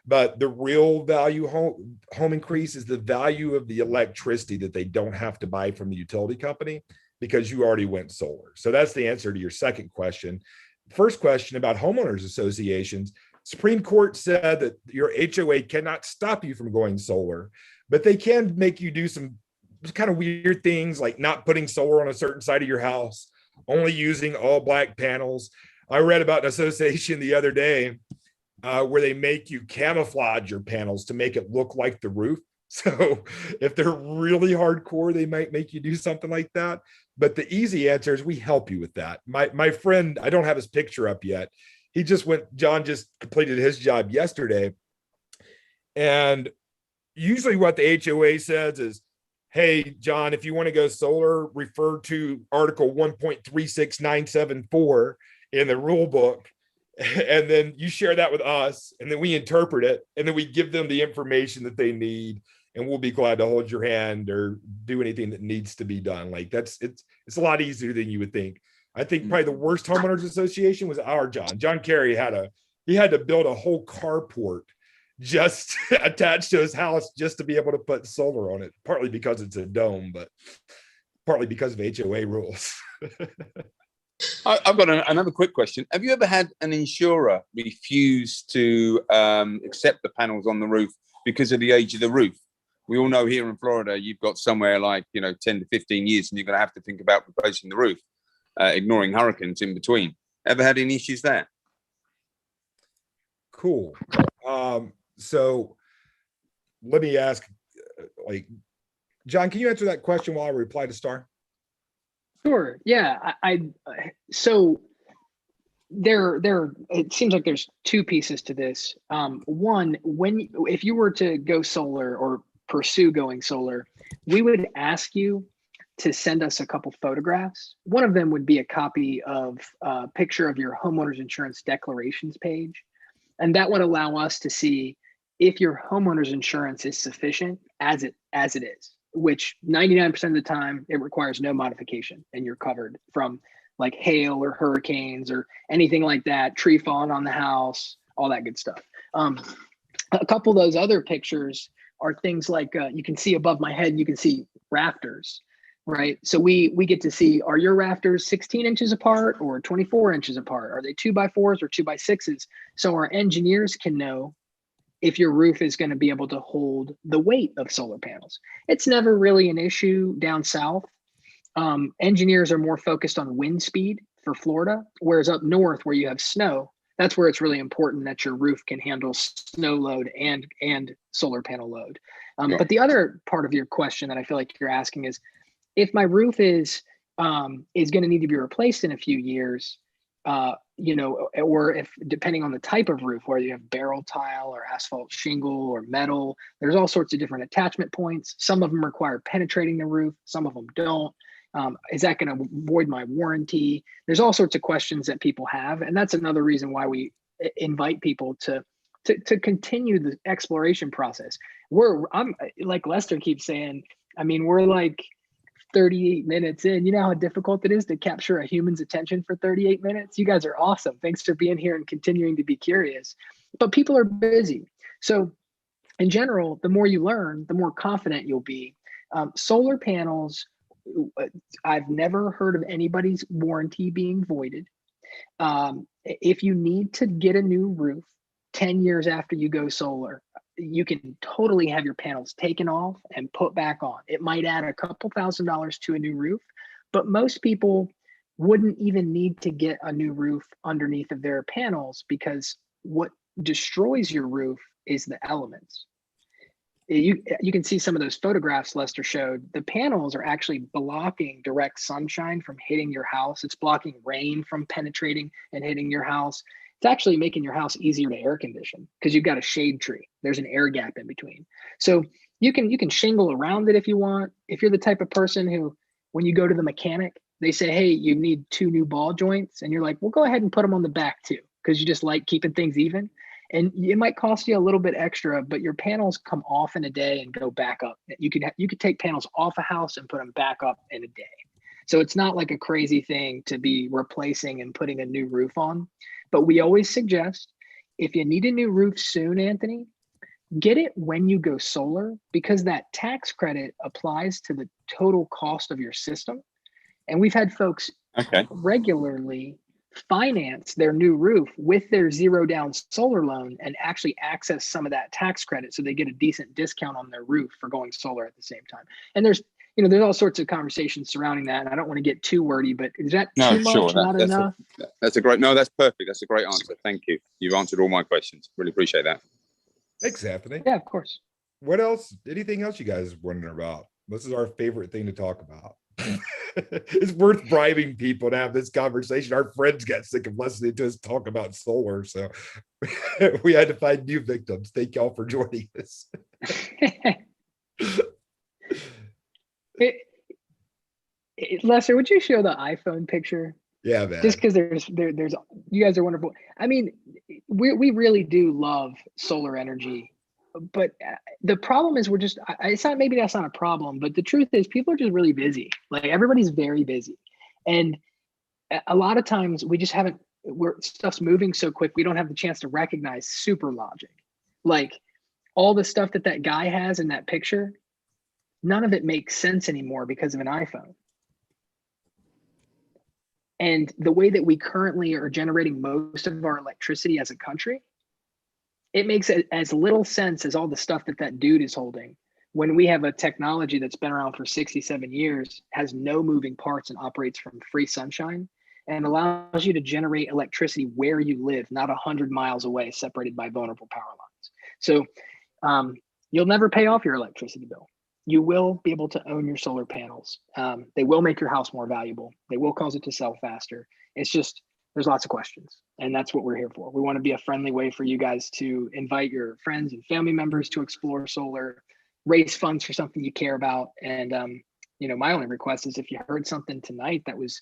but the real value home increase is the value of the electricity that they don't have to buy from the utility company because you already went solar. So that's the answer to your second question. First question about homeowners associations. Supreme Court said that your HOA cannot stop you from going solar, but they can make you do some kind of weird things like not putting solar on a certain side of your house, only using all black panels. I read about an association the other day where they make you camouflage your panels to make it look like the roof. So if they're really hardcore, they might make you do something like that. But the easy answer is we help you with that. My friend, I don't have his picture up yet. John just completed his job yesterday. And usually what the HOA says is, hey, John, if you want to go solar, refer to Article 1.36974 in the rule book. And then you share that with us, and then we interpret it, and then we give them the information that they need, and we'll be glad to hold your hand or do anything that needs to be done. Like it's a lot easier than you would think. I think probably the worst homeowners association was our John. John Kerry had to build a whole carport just attached to his house just to be able to put solar on it, partly because it's a dome, but partly because of HOA rules. I've got another quick question. Have you ever had an insurer refuse to accept the panels on the roof because of the age of the roof? We all know here in Florida, you've got somewhere like, 10 to 15 years, and you're going to have to think about replacing the roof, ignoring hurricanes in between. Ever had any issues there? Cool. So let me ask, John, can you answer that question while I reply to Star? Sure. Yeah. So there, it seems like there's two pieces to this. One, if you were to go solar or pursue going solar, we would ask you to send us a couple photographs. One of them would be a copy of a picture of your homeowner's insurance declarations page. And that would allow us to see if your homeowner's insurance is sufficient as it is, which 99% of the time it requires no modification and you're covered from like hail or hurricanes or anything like that, tree falling on the house, all that good stuff. A couple of those other pictures are things like you can see above my head, you can see rafters, right? So we get to see, are your rafters 16 inches apart or 24 inches apart? Are they 2x4s or 2x6s? So our engineers can know if your roof is going to be able to hold the weight of solar panels. It's never really an issue down south. Engineers are more focused on wind speed for Florida, whereas up north where you have snow, that's where it's really important that your roof can handle snow load and solar panel load. But the other part of your question that I feel like you're asking is, if my roof is going to need to be replaced in a few years, or if depending on the type of roof, whether you have barrel tile or asphalt shingle or metal, there's all sorts of different attachment points. Some of them require penetrating the roof, some of them don't. Is that going to void my warranty? There's all sorts of questions that people have, and that's another reason why we invite people to continue the exploration process. I'm like Lester keeps saying, I mean, we're like 38 minutes in. You know how difficult it is to capture a human's attention for 38 minutes? You guys are awesome. Thanks for being here and continuing to be curious. But people are busy. So in general, the more you learn, the more confident you'll be. Solar panels, I've never heard of anybody's warranty being voided. If you need to get a new roof 10 years after you go solar, you can totally have your panels taken off and put back on. It might add a couple $1,000s to a new roof, but most people wouldn't even need to get a new roof underneath of their panels, because what destroys your roof is the elements. You can see some of those photographs Lester showed. The panels are actually blocking direct sunshine from hitting your house. It's blocking rain from penetrating and hitting your house. It's actually making your house easier to air condition because you've got a shade tree. There's an air gap in between. So you can shingle around it if you want. If you're the type of person who, when you go to the mechanic, they say, hey, you need 2 new ball joints. And you're like, well, go ahead and put them on the back too, because you just like keeping things even. And it might cost you a little bit extra, but your panels come off in a day and go back up. You could take panels off a house and put them back up in a day. So it's not like a crazy thing to be replacing and putting a new roof on. But we always suggest, if you need a new roof soon, Anthony, get it when you go solar, because that tax credit applies to the total cost of your system. And we've had folks regularly finance their new roof with their 0 down solar loan and actually access some of that tax credit, so they get a decent discount on their roof for going solar at the same time. And there's all sorts of conversations surrounding that, and I don't want to get too wordy, but is that too much? Not enough? That's a great, no, that's perfect. That's a great answer. Thank you. You've answered all my questions. Really appreciate that. Thanks, Anthony. Yeah, of course. What else? Anything else you guys wondering about? This is our favorite thing to talk about. It's worth bribing people to have this conversation. Our friends got sick of listening to us talk about solar, so we had to find new victims. Thank y'all for joining us. Lester, would you show the iPhone picture? Yeah, man. Just because there's you guys are wonderful. I mean, we really do love solar energy. But the problem is it's not, maybe that's not a problem, but the truth is people are just really busy. Like, everybody's very busy. And a lot of times we just stuff's moving so quick, we don't have the chance to recognize super logic. Like, all the stuff that guy has in that picture, none of it makes sense anymore because of an iPhone. And the way that we currently are generating most of our electricity as a country, it makes as little sense as all the stuff that dude is holding, when we have a technology that's been around for 67 years, has no moving parts, and operates from free sunshine, and allows you to generate electricity where you live, not 100 miles away, separated by vulnerable power lines. So you'll never pay off your electricity bill. You will be able to own your solar panels. They will make your house more valuable. They will cause it to sell faster. It's just, there's lots of questions, and that's what we're here for. We want to be a friendly way for you guys to invite your friends and family members to explore solar, raise funds for something you care about. And my only request is, if you heard something tonight that was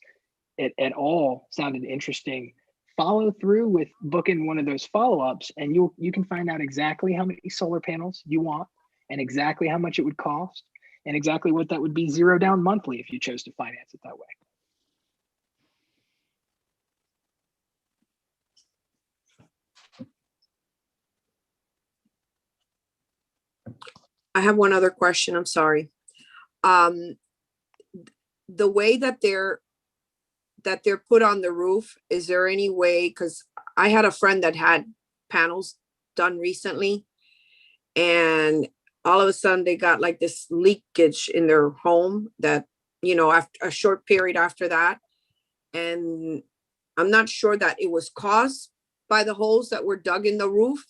at all sounded interesting, follow through with booking one of those follow-ups, and you can find out exactly how many solar panels you want, and exactly how much it would cost, and exactly what that would be 0 down monthly if you chose to finance it that way. I have one other question. I'm sorry. The way that they're put on the roof, is there any way, because I had a friend that had panels done recently, and all of a sudden they got like this leakage in their home that, after a short period after that. And I'm not sure that it was caused by the holes that were dug in the roof,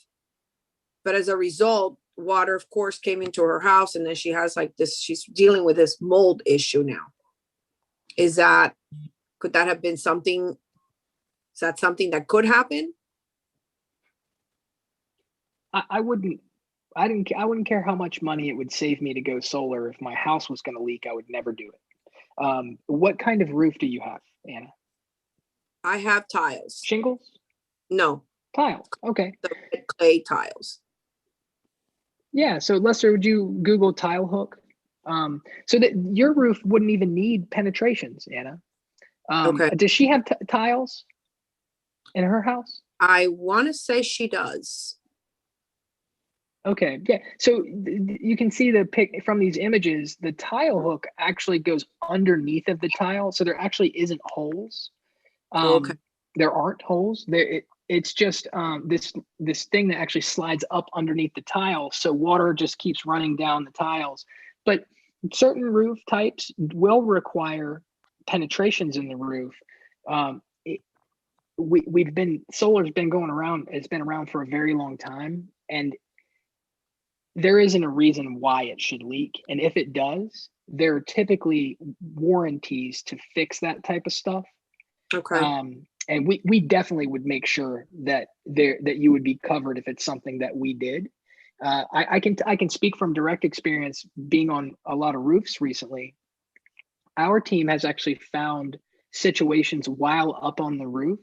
but as a result, water, of course, came into her house, and then she has like this, she's dealing with this mold issue now. Could that have been something? Is that something that could happen? I wouldn't care how much money it would save me to go solar. If my house was going to leak, I would never do it. What kind of roof do you have, Anna? I have tiles. Shingles? No. Tiles. Okay. The red clay tiles. Yeah. So Lester, would you Google tile hook? So that your roof wouldn't even need penetrations, Anna. Okay. Does she have tiles in her house? I want to say she does. Okay, yeah. So you can see the pic from these images, the tile hook actually goes underneath of the tile. So there actually isn't holes. Okay. There aren't holes. It's just this thing that actually slides up underneath the tile. So water just keeps running down the tiles. But certain roof types will require penetrations in the roof, solar's been going around. It's been around for a very long time, and there isn't a reason why it should leak. And if it does, there are typically warranties to fix that type of stuff. Okay. And we definitely would make sure that you would be covered if it's something that we did. I can speak from direct experience being on a lot of roofs recently. Our team has actually found situations while up on the roof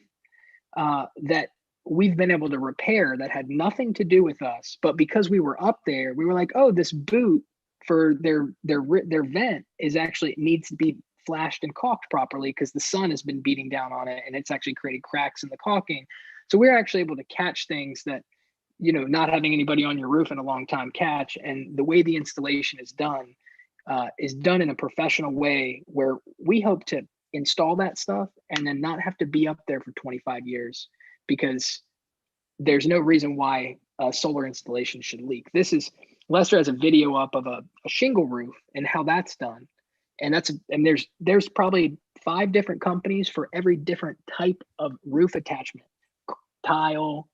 that we've been able to repair that had nothing to do with us, but because we were up there, we were like, oh, this boot for their vent is actually, it needs to be flashed and caulked properly because the sun has been beating down on it and it's actually creating cracks in the caulking. So we're actually able to catch things that, you know, not having anybody on your roof in a long time catch. And the way the installation is done in a professional way where we hope to install that stuff and then not have to be up there for 25 years because there's no reason why a solar installation should leak. Lester has a video up of a shingle roof and how that's done. And there's probably 5 different companies for every different type of roof attachment, tile,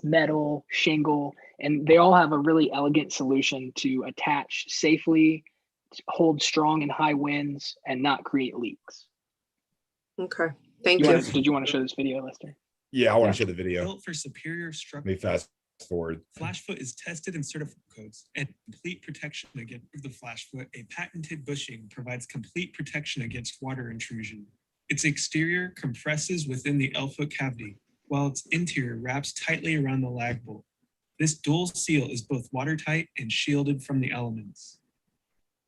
metal, shingle, and they all have a really elegant solution to attach safely, hold strong in high winds, and not create leaks. Okay, thank you. Did you want to show this video, Lester? Yeah, I want to show the video. Built for superior structure. Let me fast forward. Flashfoot is tested in certified codes and complete protection against the Flashfoot. A patented bushing provides complete protection against water intrusion. Its exterior compresses within the L-foot cavity, while its interior wraps tightly around the lag bolt. This dual seal is both watertight and shielded from the elements.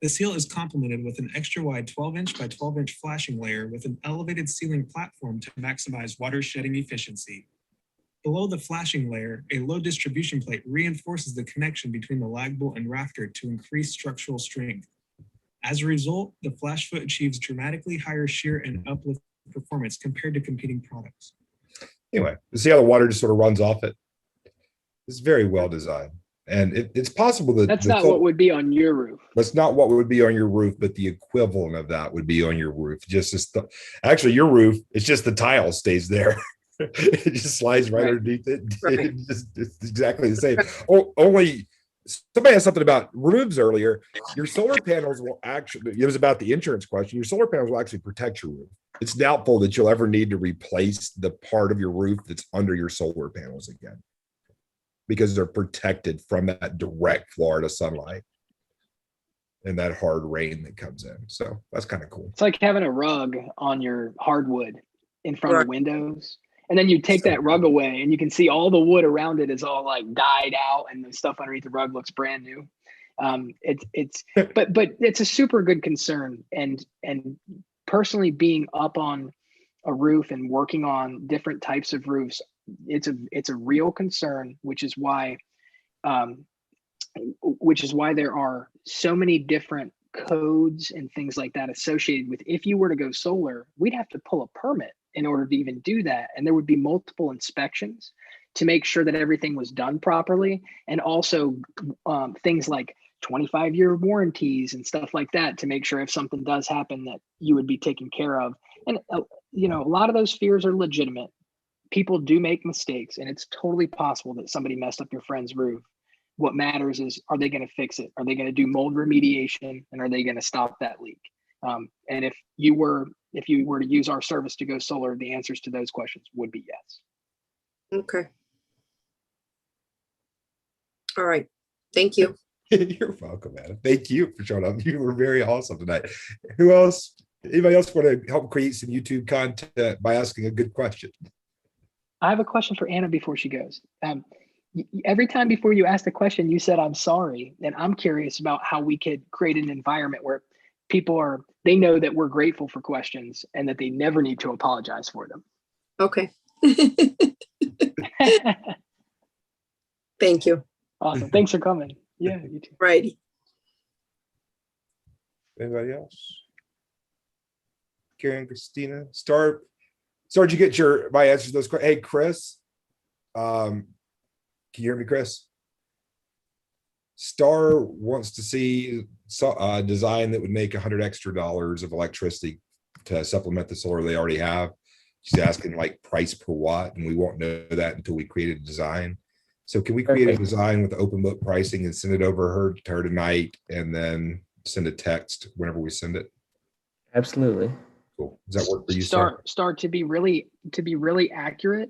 The seal is complemented with an extra wide 12-inch by 12-inch flashing layer with an elevated ceiling platform to maximize water shedding efficiency. Below the flashing layer, a low distribution plate reinforces the connection between the lag bolt and rafter to increase structural strength. As a result, the Flashfoot achieves dramatically higher shear and uplift performance compared to competing products. Anyway, you see how the water just sort of runs off it? It's very well designed. And it's possible that that's not what would be on your roof. That's not what would be on your roof, but the equivalent of that would be on your roof. Actually, your roof, it's just the tile stays there. It just slides right underneath it. Right. It's exactly the same. Only somebody asked something about roofs earlier. Your solar panels will actually, it was about the insurance question. Your solar panels will actually protect your roof. It's doubtful that you'll ever need to replace the part of your roof that's under your solar panels again, because they're protected from that direct Florida sunlight and that hard rain that comes in. So that's kind of cool. It's like having a rug on your hardwood in front of windows. And then you take that rug away and you can see all the wood around it is all like dyed out and the stuff underneath the rug looks brand new. But it's a super good concern. And personally being up on a roof and working on different types of roofs, it's a real concern, which is why there are so many different codes and things like that associated with, if you were to go solar, we'd have to pull a permit in order to even do that. And there would be multiple inspections to make sure that everything was done properly. And also things like 25-year warranties and stuff like that to make sure if something does happen that you would be taken care of. And, a lot of those fears are legitimate. People do make mistakes, and it's totally possible that somebody messed up your friend's roof. What matters is, are they going to fix it? Are they going to do mold remediation? And are they going to stop that leak? And if you were to use our service to go solar, the answers to those questions would be yes. Okay. All right. Thank you. You're welcome, Adam. Thank you for showing up. You were very awesome tonight. Who else? Anybody else want to help create some YouTube content by asking a good question? I have a question for Anna before she goes. Every time before you asked a question, you said, I'm sorry. And I'm curious about how we could create an environment where people they know that we're grateful for questions and that they never need to apologize for them. Okay. Thank you. Awesome. Thanks for coming. Yeah, you too. Righty. Anybody else? Karen, Christina, Star, did you get my answers to those questions? Hey, Chris, can you hear me, Chris? Star wants to see a design that would make $100 extra of electricity to supplement the solar they already have. She's asking like price per watt, and we won't know that until we create a design. So can we create a design with open book pricing and send it over to her tonight, and then send a text whenever we send it? Absolutely. Cool. Does that work for you, Start to be really accurate.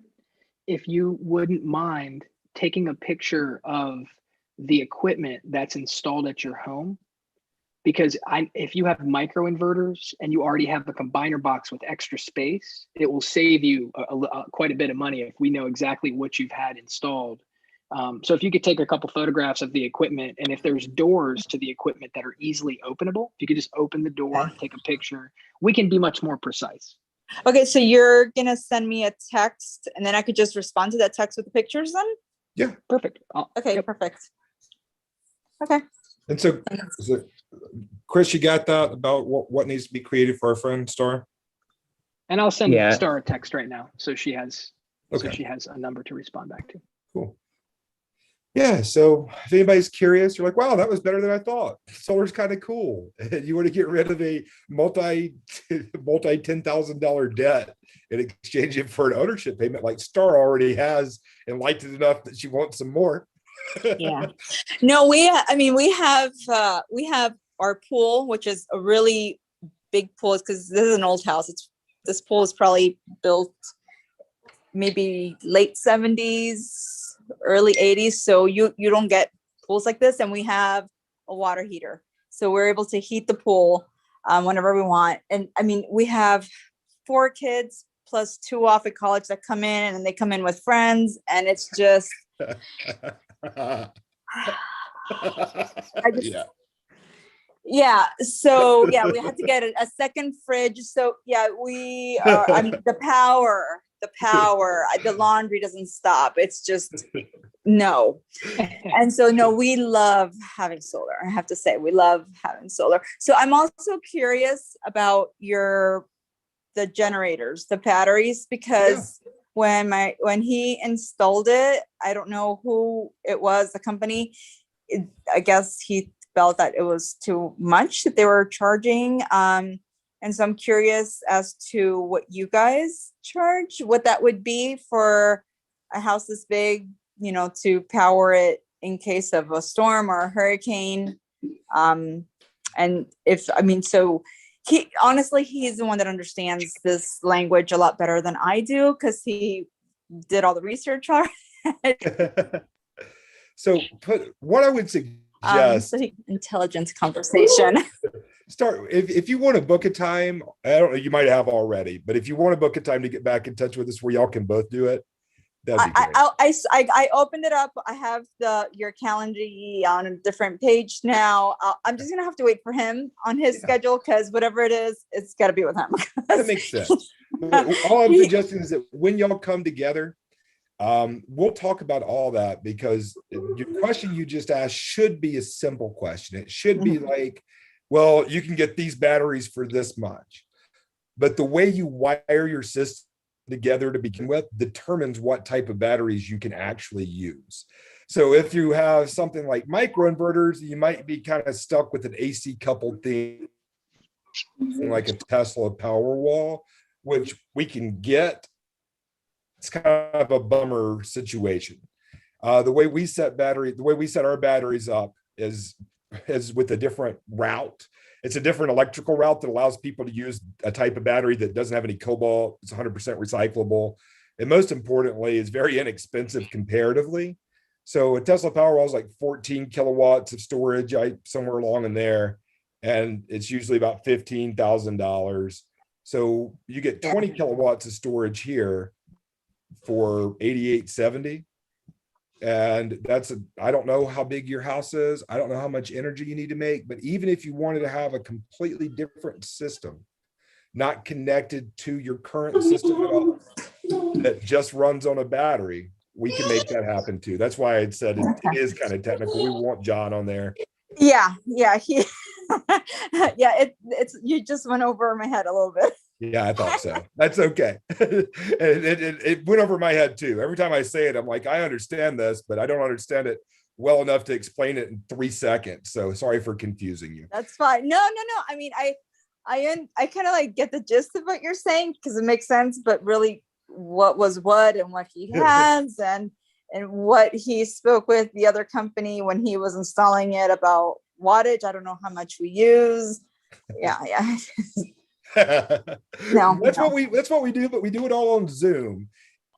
If you wouldn't mind taking a picture of the equipment that's installed at your home, because if you have micro inverters and you already have a combiner box with extra space, it will save you quite a bit of money if we know exactly what you've had installed. So if you could take a couple photographs of the equipment, and if there's doors to the equipment that are easily openable, if you could just open the door, take a picture, we can be much more precise. Okay, so you're gonna send me a text, and then I could just respond to that text with the pictures then? Yeah. Perfect. Okay, perfect. Okay. And so Chris, you got that about what needs to be created for our friend Star? And I'll send Star a text right now, so she has a number to respond back to. Cool. Yeah, so if anybody's curious, you're like, wow, that was better than I thought. Solar's kind of cool. And you want to get rid of a multi $10,000 debt and exchange it for an ownership payment like Star already has, and liked it enough that she wants some more. Yeah. No, we have our pool, which is a really big pool, because this is an old house. This pool is probably built maybe late 70s, early 80s. So you don't get pools like this. And we have a water heater. So we're able to heat the pool whenever we want. And I mean, we have 4 kids plus 2 off at college that come in, and they come in with friends. And it's just, so yeah, we had to get a second fridge. So yeah, we are, the power, the laundry doesn't stop. It's just, no. And so, no, we love having solar. I have to say, we love having solar. So I'm also curious about the generators, the batteries, because when he installed it, I don't know who it was, the company, I guess he felt that it was too much that they were charging. And so I'm curious as to what you guys charge, what that would be for a house this big, to power it in case of a storm or a hurricane. And so he's the one that understands this language a lot better than I do, because he did all the research on it. So what I would suggest, intelligence conversation. Start if you want to book a time. I don't know, you might have already, but if you want to book a time to get back in touch with us where y'all can both do it, that'd be great. I opened it up. I have your calendar on a different page now. I'm just gonna have to wait for him on his schedule, because whatever it is, it's got to be with him. That makes sense. All I'm suggesting is that when y'all come together, we'll talk about all that, because your question you just asked should be a simple question. It should be like, well, you can get these batteries for this much, but the way you wire your system together to begin with determines what type of batteries you can actually use. So if you have something like microinverters, you might be kind of stuck with an AC coupled thing, like a Tesla Powerwall, which we can get. It's kind of a bummer situation. The way we set our batteries up is with a different route. It's a different electrical route that allows people to use a type of battery that doesn't have any cobalt. It's 100% recyclable. And most importantly, it's very inexpensive comparatively. So a Tesla Powerwall is like 14 kilowatts of storage, somewhere along in there. And it's usually about $15,000. So you get 20 kilowatts of storage here for $88.70. And I don't know how big your house is. I don't know how much energy you need to make, but even if you wanted to have a completely different system, not connected to your current system at all, that just runs on a battery, we can make that happen too. That's why I said it is kind of technical. We want John on there. Yeah. It's you just went over my head a little bit. Yeah, I thought so. That's okay. It went over my head too. Every time I say it, I'm like, I understand this, but I don't understand it well enough to explain it in 3 seconds. So sorry for confusing you. That's fine. No. I mean, I kind of like get the gist of what you're saying because it makes sense, but really what was what and what he has and what he spoke with the other company when he was installing it about wattage. I don't know how much we use. Yeah. No, that's what we do, but we do it all on Zoom.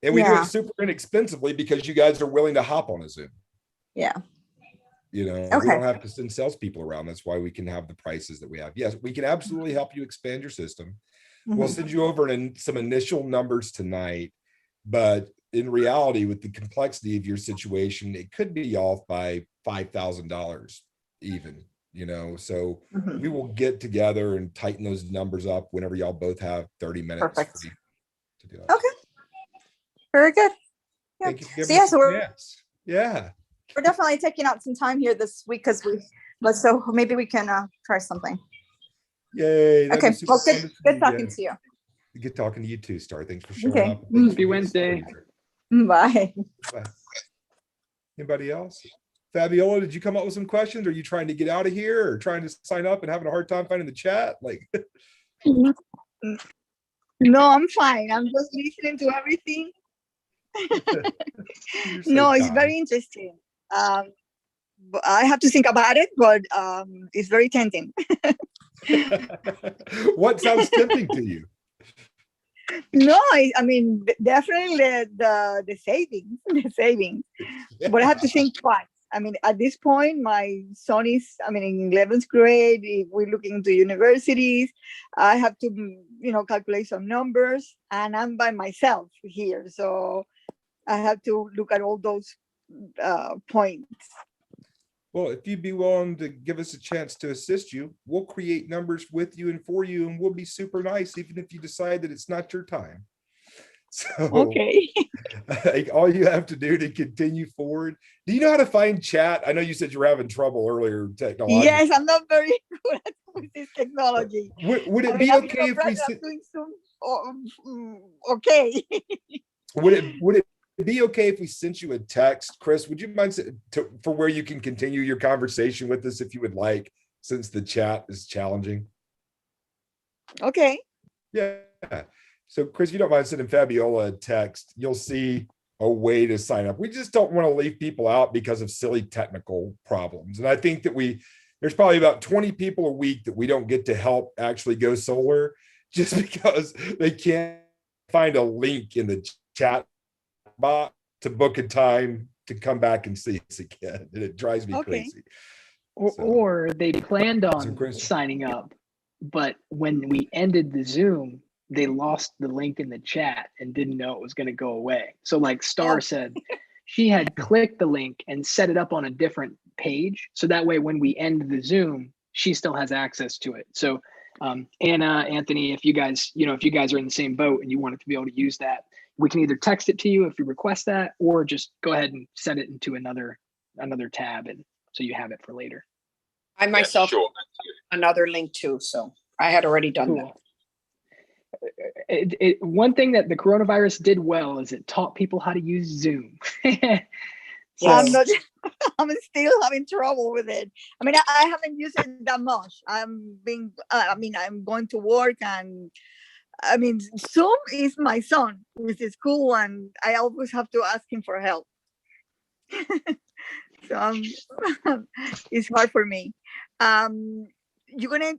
And we do it super inexpensively because you guys are willing to hop on a Zoom. Yeah. We don't have to send salespeople around. That's why we can have the prices that we have. Yes, we can absolutely help you expand your system. We'll send you over some initial numbers tonight, but in reality, with the complexity of your situation, it could be off by $5,000 even, so we will get together and tighten those numbers up whenever y'all both have 30 minutes free to do that. Okay. Very good. Yeah. Thank you for giving us a chance. Yeah. We're definitely taking out some time here this week so maybe we can try something. Yay. Okay. Well, good talking to you. Good talking to you too, Star. Thanks for showing up. Happy Wednesday. Bye. Bye. Anybody else? Fabiola, did you come up with some questions? Are you trying to get out of here or trying to sign up and having a hard time finding the chat? No, I'm fine. I'm just listening to everything. No, it's very interesting. But I have to think about it, but it's very tempting. What sounds tempting to you? No, I mean, definitely the savings, but I have to think twice. I mean, at this point, my son is, in 11th grade. If we're looking to universities, I have to, calculate some numbers, and I'm by myself here. So I have to look at all those points. Well, if you'd be willing to give us a chance to assist you, we'll create numbers with you and for you, and we'll be super nice, even if you decide that it's not your time. So, okay. All you have to do to continue forward. Do you know how to find chat? I know you said you were having trouble earlier. Yes, I'm not very good with this technology. Would it be okay if we? Okay. Would it be okay if we sent you a text, Chris? Would you mind for where you can continue your conversation with us if you would like, since the chat is challenging? Okay. Yeah. So, Chris, if you don't mind sending Fabiola a text, you'll see a way to sign up. We just don't want to leave people out because of silly technical problems. And I think that there's probably about 20 people a week that we don't get to help actually go solar just because they can't find a link in the chat box to book a time to come back and see us again. And it drives me crazy. Or they planned on signing up, but when we ended the Zoom, they lost the link in the chat and didn't know it was going to go away. So like Star said, she had clicked the link and set it up on a different page. So that way, when we end the Zoom, she still has access to it. So Anna, Anthony, if you guys are in the same boat and you wanted to be able to use that, we can either text it to you if you request that, or just go ahead and set it into another tab. And so you have it for later. I myself another link too. So I had already done that. One thing that the coronavirus did well is it taught people how to use Zoom. So, I'm still having trouble with it. I haven't used it that much. I'm going to work, and Zoom is my son with his school, and I always have to ask him for help. So it's hard for me. You gonna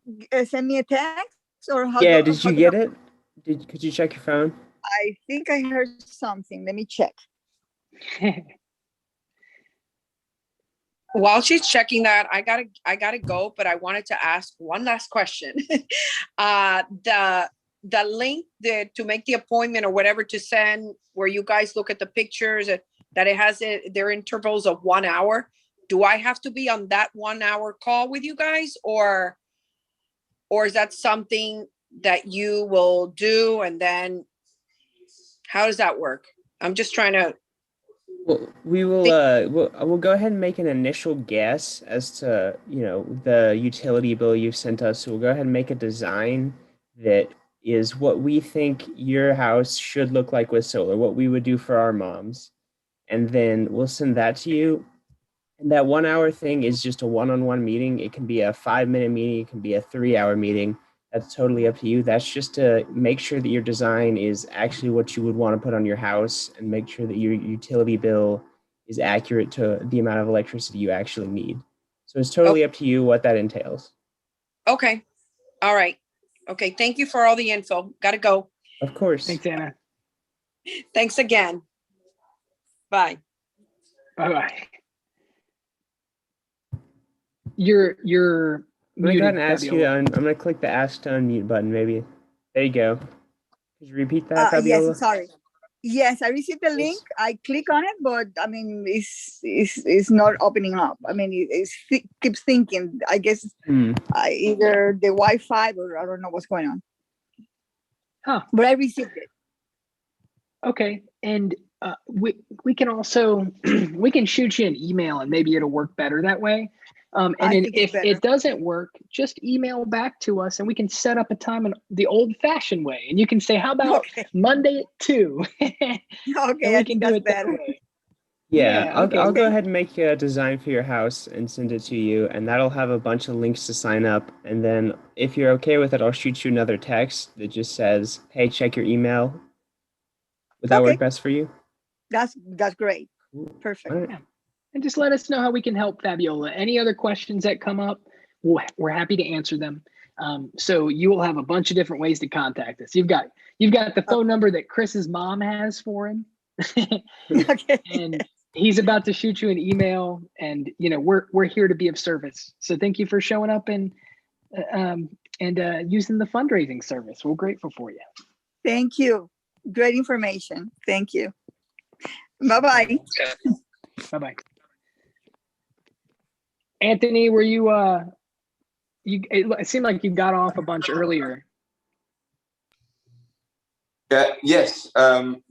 send me a text or how? Yeah, did you get it? Could you check your phone? I think I heard something. Let me check. While she's checking that, I gotta go, but I wanted to ask one last question. The link to make the appointment or whatever to send, where you guys look at the pictures, that it has their intervals of 1 hour. Do I have to be on that 1 hour call with you guys, or is that something that you will do? And then how does that work? I'm just trying to. Well, we'll go ahead and make an initial guess as to, the utility bill you've sent us. So we'll go ahead and make a design that is what we think your house should look like with solar, what we would do for our moms. And then we'll send that to you. And that 1 hour thing is just a one-on-one meeting. It can be a 5-minute meeting. It can be a 3-hour meeting. that's totally up to you. That's just to make sure that your design is actually what you would want to put on your house and make sure that your utility bill is accurate to the amount of electricity you actually need. So it's totally up to you what that entails. Okay. All right. Okay. Thank you for all the info. Gotta go. Of course. Thanks, Anna. Thanks again. Bye. Bye-bye. You're I'm gonna muted, go ahead and ask you. Fabiola. I'm gonna click the ask to unmute button. Maybe. There you go. Could you repeat that, Yes, Fabiola? sorry. Yes, I received the link. I click on it, but I mean, it's not opening up. I mean, it keeps thinking. I guess either the Wi-Fi or I don't know what's going on. Huh. But I received it. Okay, and we can also we can shoot you an email, and maybe it'll work better that way. And I then think it's if it doesn't work, just email back to us, and we can set up a time in the old-fashioned way. And you can say, "How about Monday at 2?" Okay, and we can do it that way. Yeah, okay. I'll go ahead and make a design for your house and send it to you, and that'll have a bunch of links to sign up. And then if you're okay with it, I'll shoot you another text that just says, "Hey, check your email." Would that work best for you? That's great. Perfect. All right. Yeah. And just let us know how we can help, Fabiola. Any other questions that come up, we're happy to answer them. So you will have a bunch of different ways to contact us. You've got the phone number that Chris's mom has for him. Okay. And he's about to shoot you an email, and we're here to be of service. So thank you for showing up and using the fundraising service. We're grateful for you. Thank you. Great information. Thank you. Bye-bye. Bye-bye. Anthony, were you it seemed like you got off a bunch earlier. Yes. I'm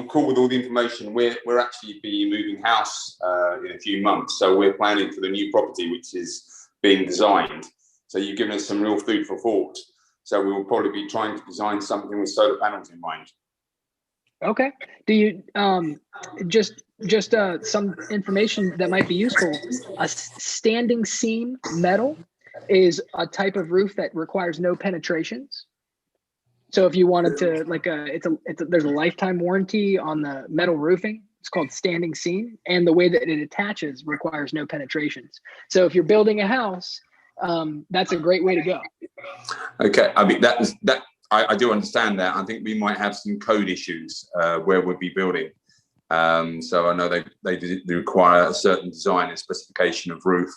cool with all the information. We're actually be moving house in a few months, so we're planning for the new property which is being designed. So you've given us some real food for thought. So we will probably be trying to design something with solar panels in mind. Okay. Do you just some information that might be useful? A standing seam metal is a type of roof that requires no penetrations. So if you wanted to, there's a lifetime warranty on the metal roofing. It's called standing seam, and the way that it attaches requires no penetrations. So if you're building a house, that's a great way to go. Okay, I mean I do understand that. I think we might have some code issues where we'll be building. So I know they require a certain design and specification of roof.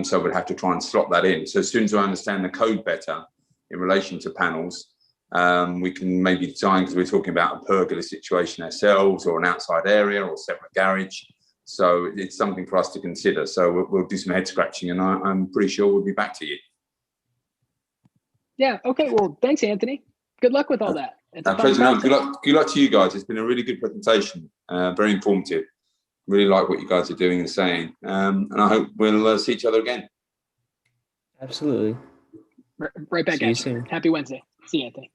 So we'd have to try and slot that in. So as soon as I understand the code better in relation to panels, we can maybe design, because we're talking about a pergola situation ourselves, or an outside area, or separate garage. So it's something for us to consider. So we'll do some head scratching, and I'm pretty sure we'll be back to you. Yeah. Okay. Well, thanks, Anthony. Good luck with all that. It's a fun President, process. good luck to you guys. It's been a really good presentation. Very informative. Really like what you guys are doing and saying. And I hope we'll see each other again. Absolutely. Right back See you at you. soon. Happy Wednesday. See you, Anthony.